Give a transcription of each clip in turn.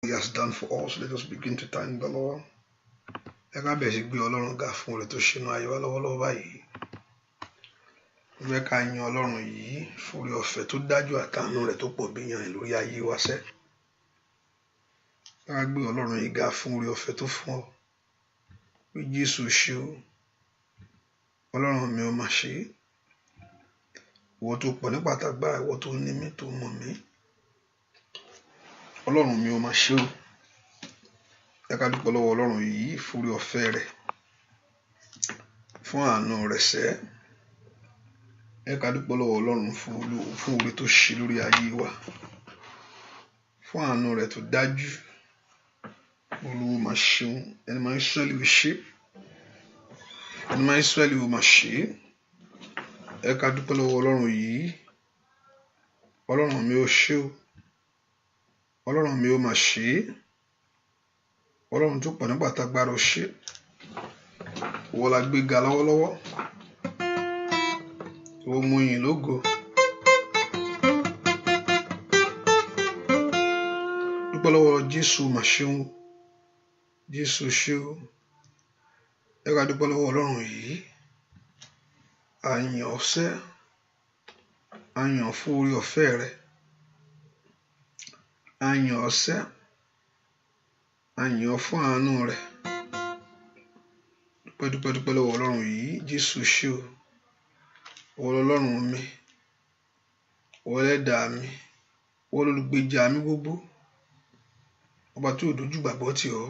He has done for us. Let us begin to thank the Lord. Ẹ ká bẹ̀rẹ̀ sí gbé Ọlọ́run ga fún oore tó ṣe nínú ayé wa lọ́wọ́lọ́wọ́ báyìí. Ẹ jẹ́ ká yin Ọlọ́run yìí fún oore ọ̀fẹ́ tó dájú àtàánú rẹ̀ tó pọ̀ bí yan lórí ayé wa sẹ́. Ẹ ká gbé Ọlọ́run yìí ga fún oore ọ̀fẹ́ tó fún ọ. Pé Jésù ṣe o. Ọlọ́run mi ò máa ṣe é. Ìwọ tó pọ̀ ní pàtàgbára, ìwọ tó ní mí tó mọ̀ mí. Ọlọ́run mi ò máa ṣe o. Ẹ ká dúpẹ́ lọ́wọ́ Ọlọ́run yìí fún oore ọ̀fẹ́ rẹ̀, fún àánú rẹ̀ sẹ́. Ẹ ká dúpẹ́ lọ́wọ́ Ọlọ́run fún oore tó ṣe lórí ayé wa, fún àánú rẹ̀ tó dájú. Olúwo máa ṣeun, ẹni máa Ísírẹ́lì ò ṣe, ẹni máa Ísírẹ́lì ò máa ṣe. Ẹ ká dúpẹ́ lọ́wọ́ Ọlọ́run yìí. Ọlọ́run mi ò ṣe o. Ọlọ́run mi ò máa ṣe. Ọlọ́run tó pọ̀ nígbà tágbára ò ṣe. Ìwọ la gbé ga lọ́wọ́lọ́wọ́. Ìwọ mú yìn lógo. Dúpẹ́ lọ́wọ́ Jésù máa ṣeun. Jésù ṣe o. Ẹ ká dúpẹ́ lọ́wọ́ Ọlọ́run yìí. A yìn ọ́ sẹ́. A yìn ọ́ fún oore ọ̀fẹ́ rẹ̀. A yìn ọ́ sẹ́. A yìn ọ́ fún àánú rẹ̀. Dúpẹ́ lọ́wọ́ Ọlọ́run yìí. Jésù ṣe o. Ìwọ lọlọ́run mi. Ìwọ ẹlẹ́dàá mi. Ìwọ olùgbèjà mi gbogbo. Ọba tí ò dojú gbàgbọ́ tì ọ́.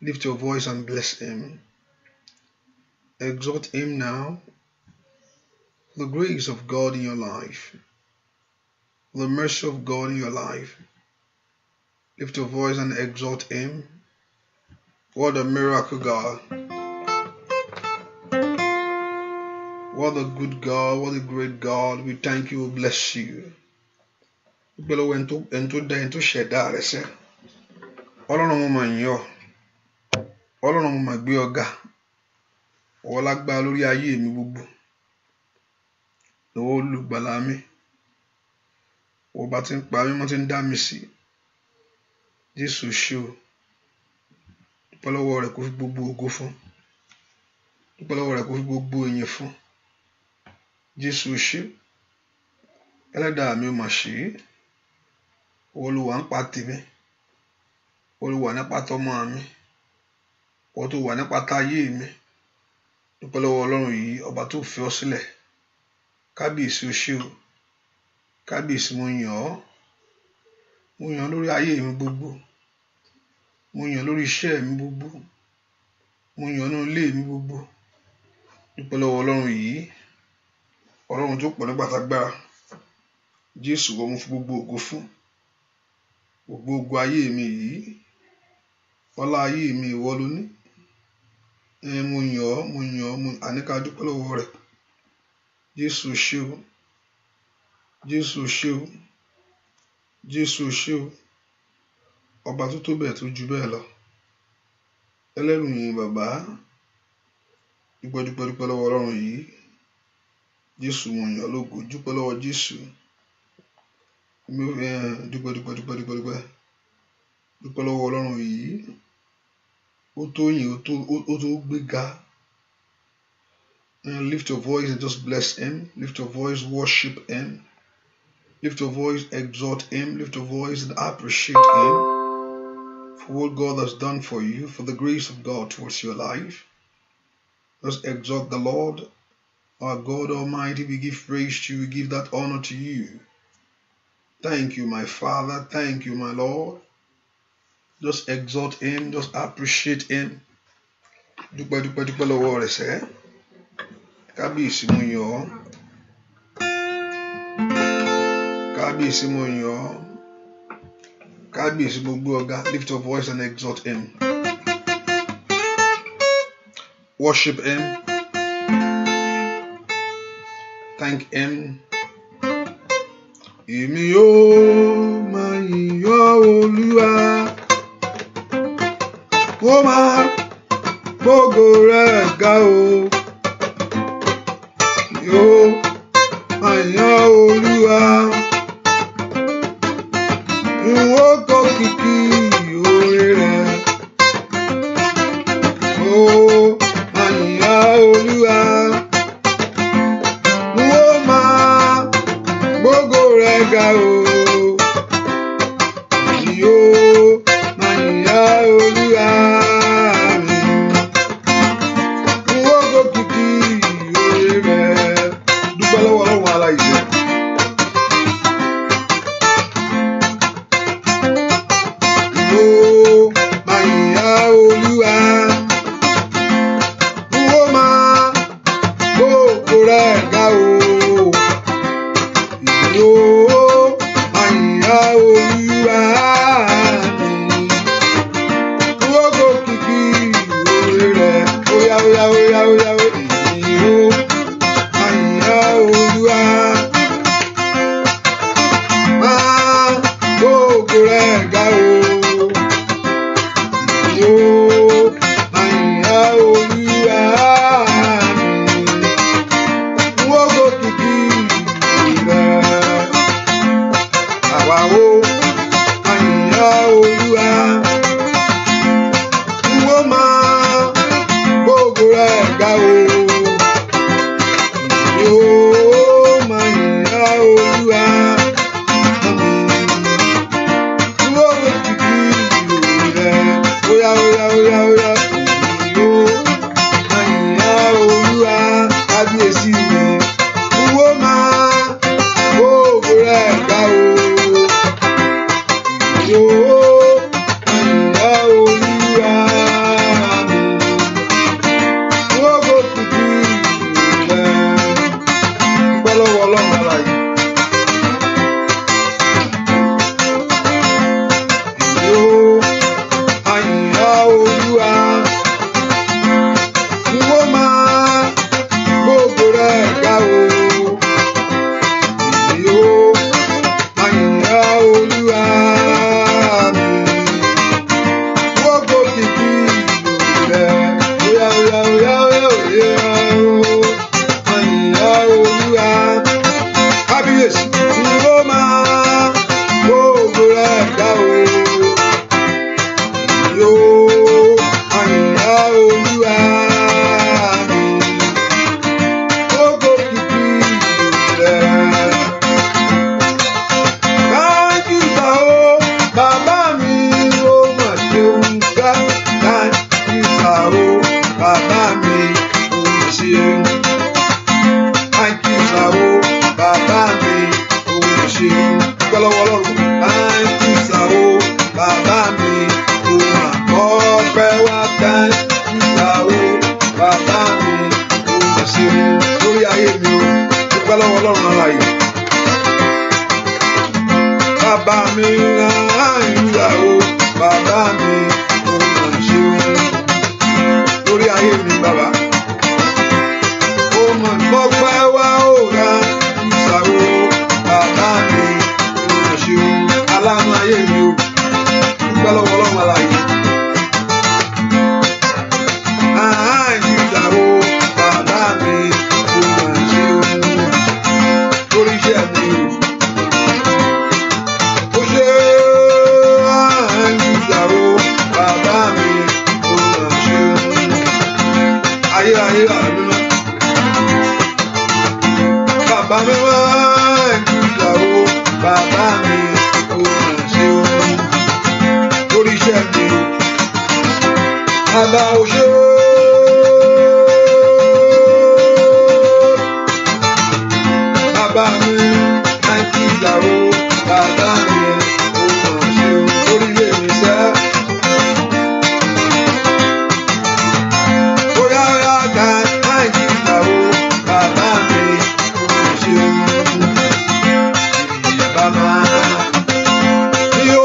Lift your voice and bless him. Exalt him now. The grace of God in your life. The mercy of God in your life. Lift your voice and exalt him. What a miracle God. What a good God. What a great God. We thank you. We bless you. Ọlọ́run mo máa yìn ọ́. Ọlọ́run mo máa gbé ọ ga. Ìwọ lágbára lórí ayé mi gbogbo. Ìwọ olùgbàlà mi. Ìwọ bá ti ń pa mí, mo ti ń dá mi sí. Jésù ṣe o. Dúpẹ́ lọ́wọ́ rẹ̀ kó fi gbogbo ògo fún. Dúpẹ́ lọ́wọ́ rẹ̀ kó fi gbogbo ìyìn fún. Jésù ṣe. Ẹlẹ́dàá mi ò máa ṣe é. Olúwa ń pa tèmi. Olúwa nípa tọmọ mi. Ìwọ tó wà nípa táyé mi. Dúpẹ́ lọ́wọ́ Ọlọ́run yìí, ọba tó fi ọ́ sílẹ̀. Kábíyèsí o ṣe o. Kábíyèsí mo yìn ọ́. Mo yìn ọ́ lórí ayé mi gbogbo. Mo yìn ọ́ lórí iṣẹ́ mi gbogbo. Mo yìn ọ́ nínú ilé mi gbogbo. Dúpẹ́ lọ́wọ́ Ọlọ́run yìí. Ọlọ́run tó pọ̀ nígbà tágbára. Jésù wọ́n mú fún gbogbo ògo fún. Gbogbo ògo ayé mi yìí. Ọlá ayé mi ìwọ ló ní. Mo yìn ọ́, àníká dúpẹ́ lọ́wọ́ rẹ̀. Jésù ṣe o. Jésù ṣe o. Jésù ṣe o. Ọba tó tó bẹ́ẹ̀ tó ju bẹ́ẹ̀ lọ. Ẹlẹ́rù yìn bàbá. Dúpẹ́ lọ́wọ́ Ọlọ́run yìí. Jésù mo yìn ọ́ lógo. Dúpẹ́ lọ́wọ́ Jésù. Dúpẹ́ lọ́wọ́ Ọlọ́run yìí. Ó tó yìn, ó tó gbéga. Lift your voice and just bless him. Lift your voice, worship him. Lift your voice, exalt him. Lift your voice and appreciate him for what God has done for you, for the grace of God towards your life. Just exalt the Lord. Our God Almighty, we give praise to you. We give that honor to you. Thank you, my Father. Thank you, my Lord. Just exalt him. Just appreciate him. Dúpẹ́ lọ́wọ́ rẹ̀ sẹ́. Kábíyèsí mo yìn ọ́. Kábíyèsí mo yìn ọ́. Kábíyèsí mo gbé ọ ga. Lift your voice and exalt him. Worship him. Thank him. Èmi yóò máa yìn ọ́ Olúwa. Ó máa gbógo rẹ̀ ga o. Yóò máa yìn ọ́ Olúwa. Ìwọ kò kì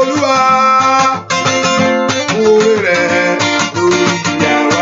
Olúwa, oore rẹ̀ lórí ìyá wa.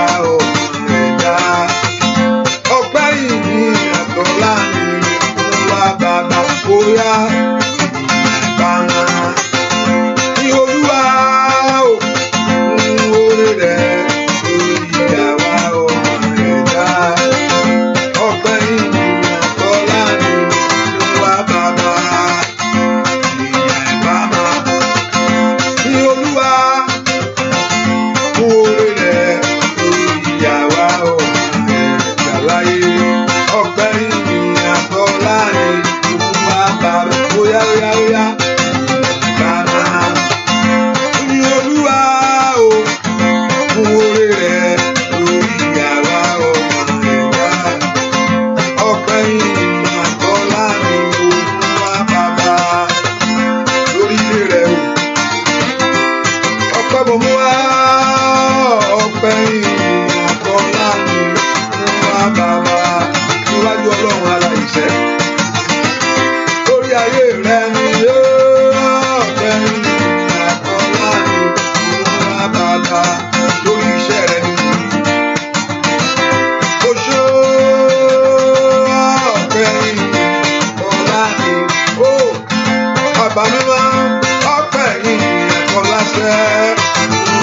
ọ̀fẹ́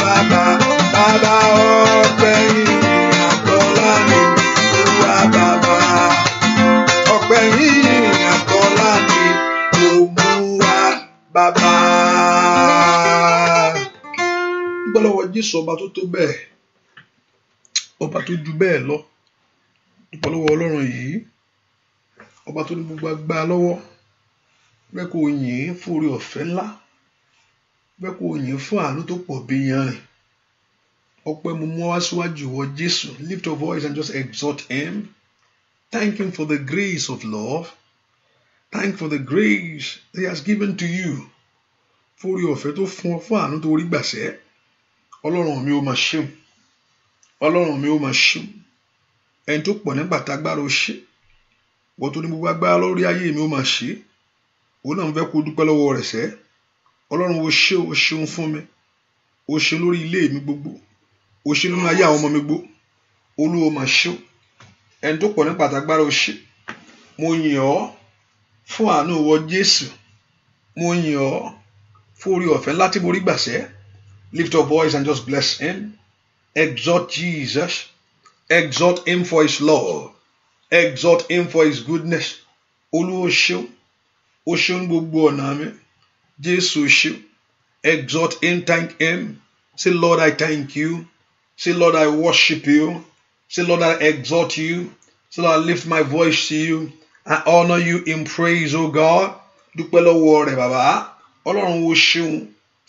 bàbá bàbá ọpẹ́ yìí àtọ́lá ni wá bàbá ọpẹ́ yìí àtọ́lá ni mo mú wá bàbá. Gbọ́dọ̀ Jésù ọba tó tó bẹ́ẹ̀, ọba tó ju bẹ́ẹ̀ lọ. Dúpẹ́ lọ́wọ́ Ọlọ́run yìí, ọba tó ní gbogbo agbára lọ́wọ́. Bẹ́ẹ̀ kò yìn fún oore ọ̀fẹ́ ńlá, bẹ́ẹ̀ kò yìn fún àánú tó pọ̀ bí yanrìn. Ọpẹ́ mo mú wá síwájú ìwọ Jésù. Lift your voice and just exhort him. Thank him for the grace of love. Thank for the grace he has given to you. Fún oore ọ̀fẹ́ tó fún ọ, fún àánú tó rí gbàṣẹ́. Ọlọ́run mi ó máa ṣeun. Ọlọ́run mi ó máa ṣeun. Ẹni tó pọ̀ nígbà tágbára ó ṣe. Wọ́n tó ní gbogbo agbára lórí ayé mi ó máa ṣe. Òun náà ń fẹ́ kó dúpẹ́ lọ́wọ́ rẹ̀ sẹ́. Ọlọ́run ó ṣe, ó ṣeun fún mi. Ó ṣe lórí ilé mi gbogbo. Ó ṣe nínú ayé àwọn ọmọ mi gbogbo. Olúwa máa ṣe. Ẹni tó pọ̀ nígbà tágbára ó ṣe. Mo yìn ọ́ fún àánú ìwọ Jésù. Mo yìn ọ́ fún oore ọ̀fẹ́ láti mo rí gbàṣẹ́. Lift your voice and just bless him. Exalt Jesus. Exalt him for his love. Exalt him for his goodness. Olúwa ṣeun. Ó ṣeun gbogbo ọ̀nà mi. Jésù ṣeun. Exalt him, thank him. Say, Lord, I thank you. Say, Lord, I worship you. Say, Lord, I exalt you. Say, Lord, I lift my voice to you. I honor you in praise, O God. Dúpẹ́ lọ́wọ́ rẹ̀ bàbá. Ọlọ́run ó ṣeun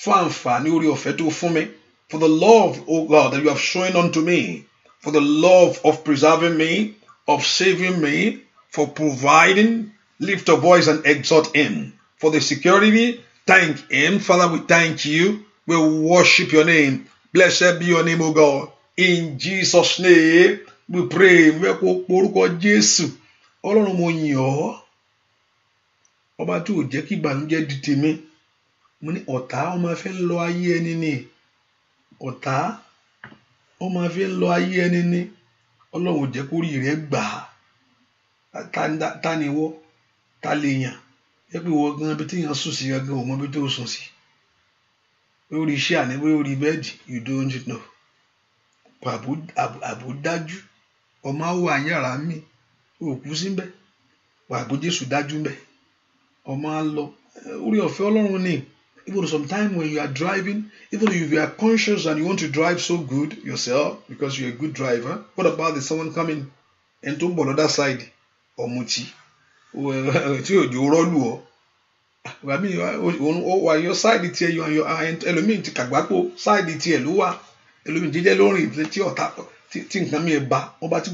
fún àǹfààní oore ọ̀fẹ́ tó fún mi. For the love, O God, that you have shown unto me. For the love of preserving me, of saving me, for providing. Lift a voice and exhort him. For the security, thank him. Father, we thank you. We worship your name. Blessed be your name, O God. In Jesus' name, we pray. Orúkọ Jésù. Ọlọ́run mo yìn ọ́. Ọba tí ò jẹ́ kí ìbànújẹ́ di tèmi. Mo ní ọ̀tá ó máa fi ń lọ ayé ẹni ni. Ọ̀tá ó máa fi ń lọ ayé ẹni ni. Ọlọ́run ò jẹ́ kó rí rẹ̀ gbà. Ta ni wọ́? Ta lè yàn? Jẹ́ pé ìwọ gan ibi tí èèyàn sùn sí gan ò mọ ibi tó sùn sí. Orí iṣẹ́ àní bóyá orí bẹ́ẹ̀dì, you don't know. Àbò dájú. Ọmọ wà yàrá mi. Òkú síbẹ̀. Àbò Jésù dájú mbẹ̀. Ọmọ á lọ. Orí ọ̀fẹ́ Ọlọ́run ni. Even sometimes when you are driving, even if you are conscious and you want to drive so good yourself because you're a good driver, what about the someone coming and to on that side? Ọ̀mùtí. Tí òjò rọ́lù ọ́. Wà your side tiẹ̀ you and your ẹlòmíì ti kàgbápò side tiẹ̀ ló wà. Ẹlòmíì jíjẹ́ lórí tí ọ̀tá tí nǹkan mi bá ọba tó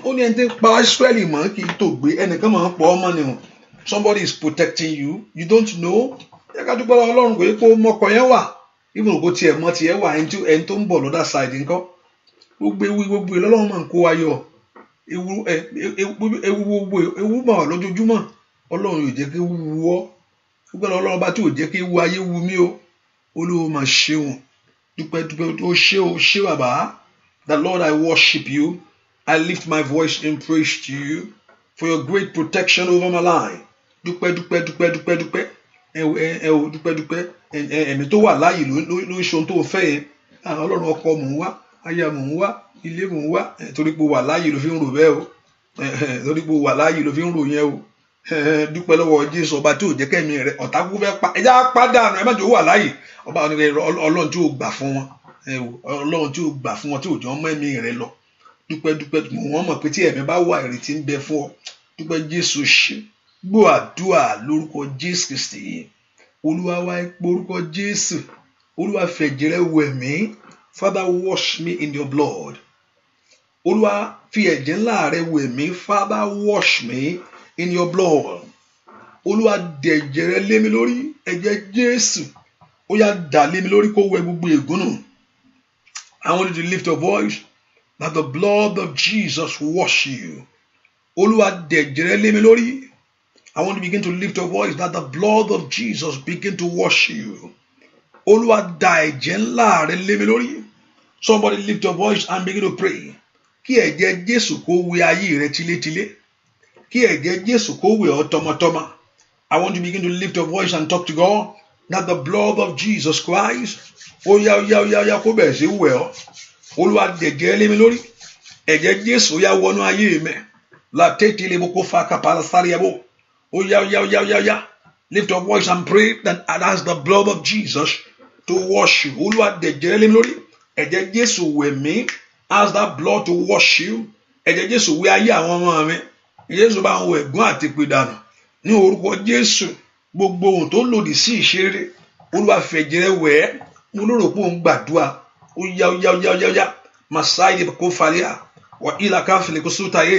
ó ní ẹni tí ń pa Ísírẹ́lì mọ́ kí n tó gbé ẹnìkan máa ń pọ̀ ọmọ nìyẹn. Somebody is protecting you. You don't know. Ẹ ká dúpẹ́ lọ́wọ́ Ọlọ́run pé kó mọ́kọ yẹn wà. Even kó tiẹ̀ mọ́ tiẹ̀ wà ẹni tó ń bọ̀ lọ́dà side ńkọ́. Gbogbo Ọlọ́run máa ń kó wa yọ. Ewu máa wà lójoojúmọ́. Ọlọ́run yóò jẹ́ kí ewu wọ́. Dúpẹ́ lọ́wọ́ Ọlọ́run bá tí ò jẹ́ kí ewu ayé wu mí o. Olúwa máa ṣeun. Dúpẹ́ ó ṣe bàbá. The Lord, I worship you. I lift my voice in praise to you for your great protection over my life. Dúpẹ́. Dúpẹ́. Ẹ̀mí tó wà láàyè ló ń ṣe ohun tó fẹ́ yẹn. Ọlọ́run ọkọ mò ń wá, aya mò ń wá, ilé mò ń wá. Torí pé wà láàyè ló fi ń rò bẹ́ẹ̀ o. Torí pé wà láàyè ló fi ń rò yẹn o. Dúpẹ́ lọ́wọ́ Jésù ọba tí ò jẹ́ kẹ́mi rẹ̀ ọ̀tá kú fẹ́ pa. Ẹja pàdánù ẹ má jẹ́ ó wà láàyè. Ọba Ọlọ́run tí ò gbà fún wọn. Ọlọ́run tí ò gbà fún wọn tí ò jẹ́ ọmọ ẹ̀mí rẹ̀ lọ. Dúpẹ́ wọ́n mọ̀ pé tí ẹ̀mí bá wà ìrètí ń bẹ fún ọ. Dúpẹ́ Jésù ṣe. Gbọ́ àdúrà lórúkọ Jésù Kristi. Olúwa wá orúkọ Jésù. Olúwa fẹ̀jẹ̀ rẹ̀ wẹ̀ mí. Father, wash me in your blood. Olúwa fi ẹ̀jẹ̀ ńlá rẹ̀ wẹ̀ mí. Father, wash me in your blood. Olúwa dẹ̀jẹ̀ rẹ̀ lé mi lórí. Ẹ̀jẹ̀ Jésù. Ó yá dà lé mi lórí kó wẹ gbogbo ègún nù. I want you to lift your voice. That the blood of Jesus wash you. Olúwa dẹ̀jẹ̀ rẹ̀ lé mi lórí. I want to begin to lift your voice. That the blood of Jesus begin to wash you. Olúwa dà ẹ̀jẹ̀ ńlá rẹ̀ lé mi lórí. Somebody lift your voice and begin to pray. Kí ẹ̀jẹ̀ Jésù kó wẹ ayé rẹ̀ tílétílé. Kí ẹ̀jẹ̀ Jésù kó wẹ ọ́ tọmọtọmọ. I want to begin to lift your voice and talk to God. that the blood of Jesus Christ ó yá kó bẹ̀rẹ̀ sí wẹ̀ ọ́. Olúwa dẹ̀jẹ̀ lé mi lórí. Ẹ̀jẹ̀ Jésù ó yá wọnú ayé mi. La tètè lè bo kó fa kàpàlà sáré ẹ̀ bò. Ó yá. Lift your voice and pray that ask the blood of Jesus to wash you. Olúwa dẹ̀jẹ̀ lé mi lórí. Ẹ̀jẹ̀ Jésù wẹ̀ mí. Ask that blood to wash you. Ẹ̀jẹ̀ Jésù wẹ̀ ayé àwọn ọmọ mi. Jésù bá ń wẹ̀ ẹ̀gún àti ìpè dànù. Ní orúkọ Jésù, gbogbo ohun tó lòdì sí ìṣeré, Olúwa fẹ̀jẹ̀ rẹ̀ wẹ̀ ẹ́. Mo lérò pé òun gbàdúrà. Ó yá. Masai de kó falẹ̀. Wà ilà káfílẹ̀ kó sóta yé.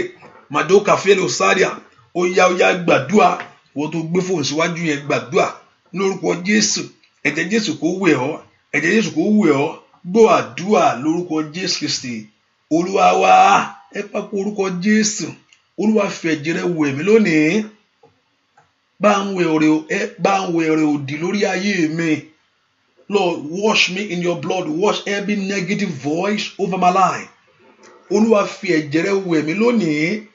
Màdó kàfílẹ̀ òsáríà. Ó yá gbàdúrà. Wọ́n tó gbé fóònù síwájú yẹn gbàdúrà. Ní orúkọ Jésù, ẹ̀jẹ̀ Jésù kó wẹ̀ ọ́. Ẹ̀jẹ̀ Jésù kó wẹ̀ ọ́. Gbọ́ àdúrà lórúkọ Jésù Kristi. Olúwa wa, ẹ papọ̀ orúkọ Jésù. Olúwa fẹ̀jẹ̀ rẹ̀ wẹ̀ mí lónìí. Bá ń wẹ̀ ọ̀rẹ́ òdì lórí ayé mi. Lord, wash me in your blood. Wash every negative voice over my life. Olúwa fi ẹ̀jẹ̀ rẹ̀ wẹ̀ mí lónìí.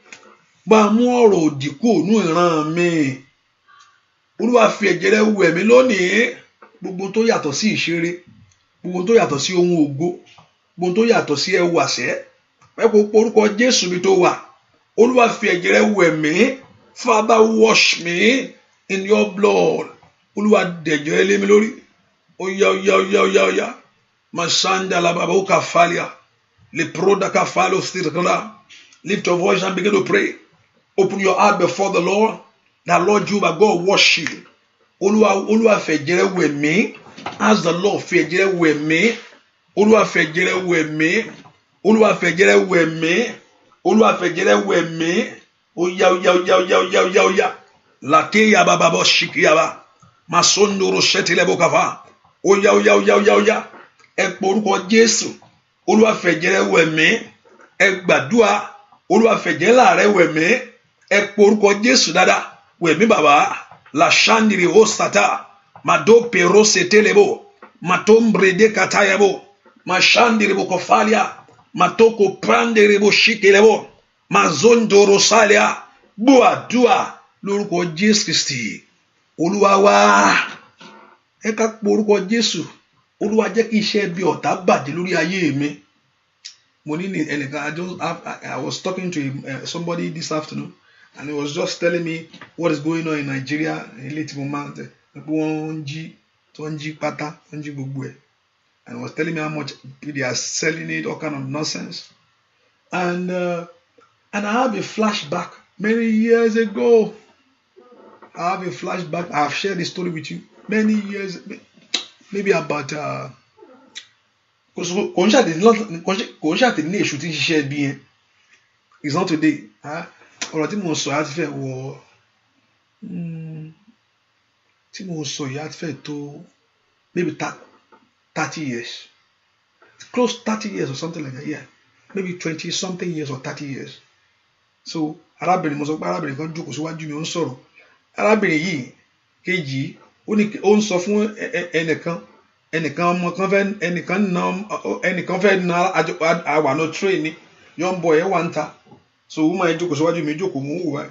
Bá mú ọ̀rọ̀ òdì kúrò nínú ìran mi. Olúwa fi ẹ̀jẹ̀ rẹ̀ wẹ̀ mí lónìí. Gbogbo tó yàtọ̀ sí ìṣeré, gbogbo tó yàtọ̀ sí ohun ògo, gbogbo tó yàtọ̀ sí ẹwàṣẹ́. Ẹ kò porúkọ Jésù mi tó wà. Olúwa fi ẹ̀jẹ̀ rẹ̀ wẹ̀ mí. Father, wash me in your blood. Olúwa dẹ̀jẹ̀ rẹ̀ lé mi lórí. Ó yá. Masanda la baba kafalia. Le proda kafalo stirkala. Lift your voice and begin to pray. Open your heart before the Lord. That Lord Jehovah God wash you. Olúwa fẹ̀jẹ̀ rẹ̀ wẹ̀ mí. Ask the Lord fẹ̀jẹ̀ rẹ̀ wẹ̀ mí. Olúwa fẹ̀jẹ̀ rẹ̀ wẹ̀ mí. Olúwa fẹ̀jẹ̀ rẹ̀ wẹ̀ mí. Olúwa fẹ̀jẹ̀ rẹ̀ wẹ̀ mí. Ó yá. Lateya bababo shikiyaba. Masondoro shetile bokafa. Ó yá. Ẹ porúkọ Jésù. Olúwa fẹ̀jẹ̀ rẹ̀ wẹ̀ mí. Ẹ gbàdúrà. Olúwa fẹ̀jẹ̀ ńlá rẹ̀ wẹ̀ mí. Ẹ porúkọ Jésù dáadáa. Wẹ̀ mí bàbá. La shandiri o sata. Mado pero setelebo. Matombrede katayabo. Mashandiri bokofalia. Matoko prandiri bo shikelebo. Mazondo rosalia. Gbàdúrà lórúkọ Jésù Kristi. Olúwa wa. Ẹ ká porúkọ Jésù. Olúwa jẹ́ kí iṣẹ́ bí ọ̀tá bàjẹ́ lórí ayé mi. Mo ní ẹnìkan, I was talking to somebody this afternoon, and he was just telling me what is going on in Nigeria. Ilé tí mo máa ń tẹ̀ pé wọ́n ń jí pátá, wọ́n ń jí gbogbo ẹ̀. And he was telling me how much they are selling it, all kind of nonsense. And I have a flashback many years ago. I have shared this story with you many years, maybe about kò ń ṣàtì ní èṣù tí ń ṣiṣẹ́ bí yẹn. It's not today. Ọ̀rọ̀ tí mo sọ yà ti fẹ́ wọ tó maybe 30 years, close 30 years or something like that. Yeah, maybe 20 something years or 30 years. So arábìnrin, mo sọ pé arábìnrin kan jókòó síwájú mi, ó ń sọ̀rọ̀. Arábìnrin yìí kejì ó ń sọ fún ẹnìkan fẹ́ na àwa no train ni young boy ẹ wà ń ta. So woman yẹn jókòó síwájú mi, jókòó mú wò wá.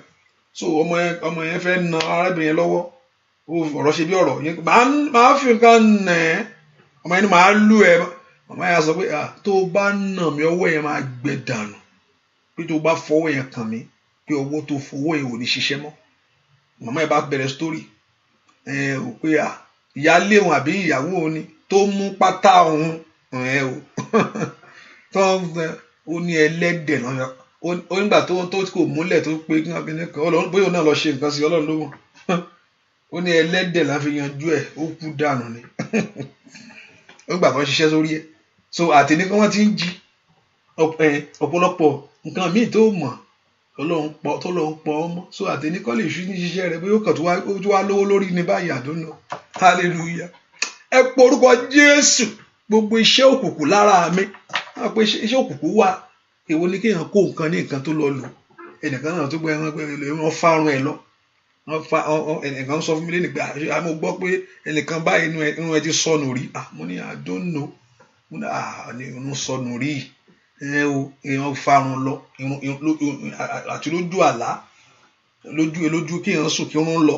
So ọmọ yẹn fẹ́ na arábìnrin yẹn lọ́wọ́. Ọ̀rọ̀ ṣe bí ọ̀rọ̀ yẹn, máa fi nǹkan nà ẹ́, ọmọ yẹn ni màá lù ẹ́. Màmá yẹn sọ pé tó o bá nà mí ọwọ́ yẹn máa gbẹ dànù, pé tó o bá fọwọ́ yẹn kàn mí pé ọwọ́ tó fọwọ́ yẹn ò ní ṣiṣẹ́ mọ́. Màmá yẹn bá bẹ̀rẹ̀ story ò pé ìyáálé òun àbí ìyàwó òun ni tó mú pátá òun ó ní ẹlẹ́dẹ̀ lọ́yọ̀. Ó nígbà tó kò múlẹ̀ tó pé bóyá òun náà lọ ṣe nǹkan sí Ọlọ́run ló mọ̀. Ó ní ẹlẹ́dẹ̀ la fi yanjú ẹ̀, ó kú dànù ni. Ó gbà kan ṣiṣẹ́ sórí ẹ̀. So àtẹ̀ní kan wọ́n ti ń jí ọ̀pọ̀lọpọ̀ nǹkan míì tó mọ̀ tó lọ ń pọ̀ ọmọ. So àtẹ̀ní kan lè ṣú ní ṣiṣẹ́ rẹ̀ bóyá ó kàn tó wá lówó lórí ní báyìí, I don't know. Hallelujah. Ẹ porúkọ Jésù. Gbogbo iṣẹ́ òkùnkùn lára mi, wọ́n pe iṣẹ́ òkùnkùn wà. Èwo ni kéèyàn kó nǹkan ní nǹkan tó lọ lò. Ẹnìkan náà tó gbé wọn fárun ẹ̀ lọ. Ẹnìkan sọ fún mi lẹ́nu pé mo gbọ́ pé ẹnìkan báyìí inú ẹ ti sọnù rí. Mo ní I don't know. Mo ní inú sọnù rí. Èèyàn fárun lọ àti lójú àlá, lójú kéèyàn sùn kí irun lọ.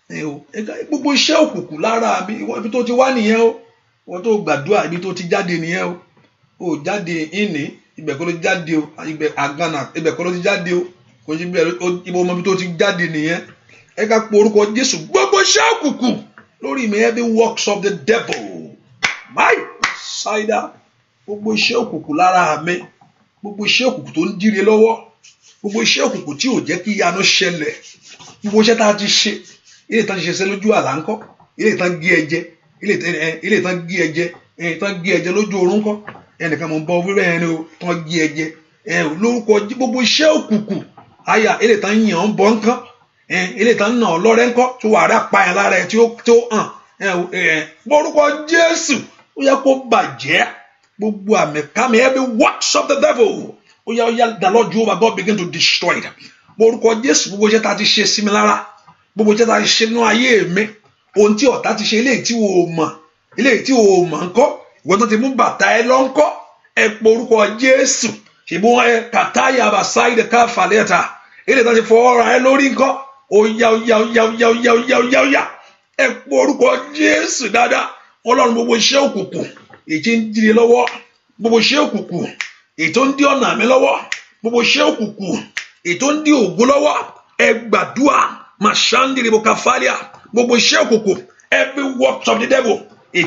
gbogbo iṣẹ́ òkùnkùn lára mi, ibi tó ti wá nìyẹn o, wọ́n tó gbàdúrà ibi tó ti jáde nìyẹn o, ó jáde ìní ibẹ̀ kọ́ ló ti jáde o, ibẹ̀ àgànà ibẹ̀ kọ́ ló ti jáde o, kò sí ibo ọmọ ibi tó ti jáde nìyẹn. Ẹ ká pe orúkọ Jésù, gbogbo iṣẹ́ òkùnkùn lórí mi, every works of the devil, my side, gbogbo iṣẹ́ òkùnkùn lára mi, gbogbo iṣẹ́ òkùnkùn tó ń díre lọ́wọ́, gbogbo iṣẹ́ òkùnkùn tí ò jẹ́ kí ìyanu ṣẹlẹ̀, gbogbo iṣẹ́ tá a ti ṣe, ilé ìtàn ṣiṣẹ́ lójú àlá ńkọ́, ilé ìtàn gé ẹ̀jẹ̀, ilé ìtàn gé ẹ̀jẹ̀, ìtàn gé ẹ̀jẹ̀ lójú oorun ńkọ́, ẹnìkan mọ̀ ń bọ wíwẹ́ ẹni o, tán gé ẹ̀jẹ̀, lórúkọ gbogbo iṣẹ́ òkùnkùn, àyà ilé ìtàn yàn ń bọ̀ ńkọ́, ilé ìtàn nà ọ́ lọ́rẹ́ ńkọ́, tó wà rà pààyàn lára ẹ̀ tí ó hàn, lórúkọ Jésù ó yẹ kó bàjẹ́, gbogbo àmì kámi, every works of the devil, ó yá the Lord Jehovah God begin to destroy them. Lórúkọ Jésù, gbogbo iṣẹ́ tá a ti ṣe sí mi lára, gbogbo iṣẹ́ tá a ti ṣe nínú ayé mi, ohun tí ọ̀tá ti ṣe, eléyìí tí o mọ̀ ńkọ́, ìwọ tó ti mú bàtà ẹ lọ ńkọ́, ẹ pọ orúkọ Jésù, ṣùgbọ́n ẹ kàtáyà àbàsáìdè káfàlẹ́ta, eléyìí tó ti fọwọ́ ra ẹ lórí ńkọ́, ó yá, ẹ pọ orúkọ Jésù dáadáa. Ọlọ́run, gbogbo iṣẹ́ òkùnkùn èyí tí ń dìde lọ́wọ́, gbogbo iṣẹ́ òkùnkùn èyí tó ń dí ọ̀nà mi lọ́wọ́, gbogbo iṣẹ́ òkùnkùn èyí tó ń dí ògo lọ́wọ́, ẹ gbàdúrà màṣándìrì bòkàfàlíà, gbogbo iṣẹ́ òkùnkùn, every work of the devil èyí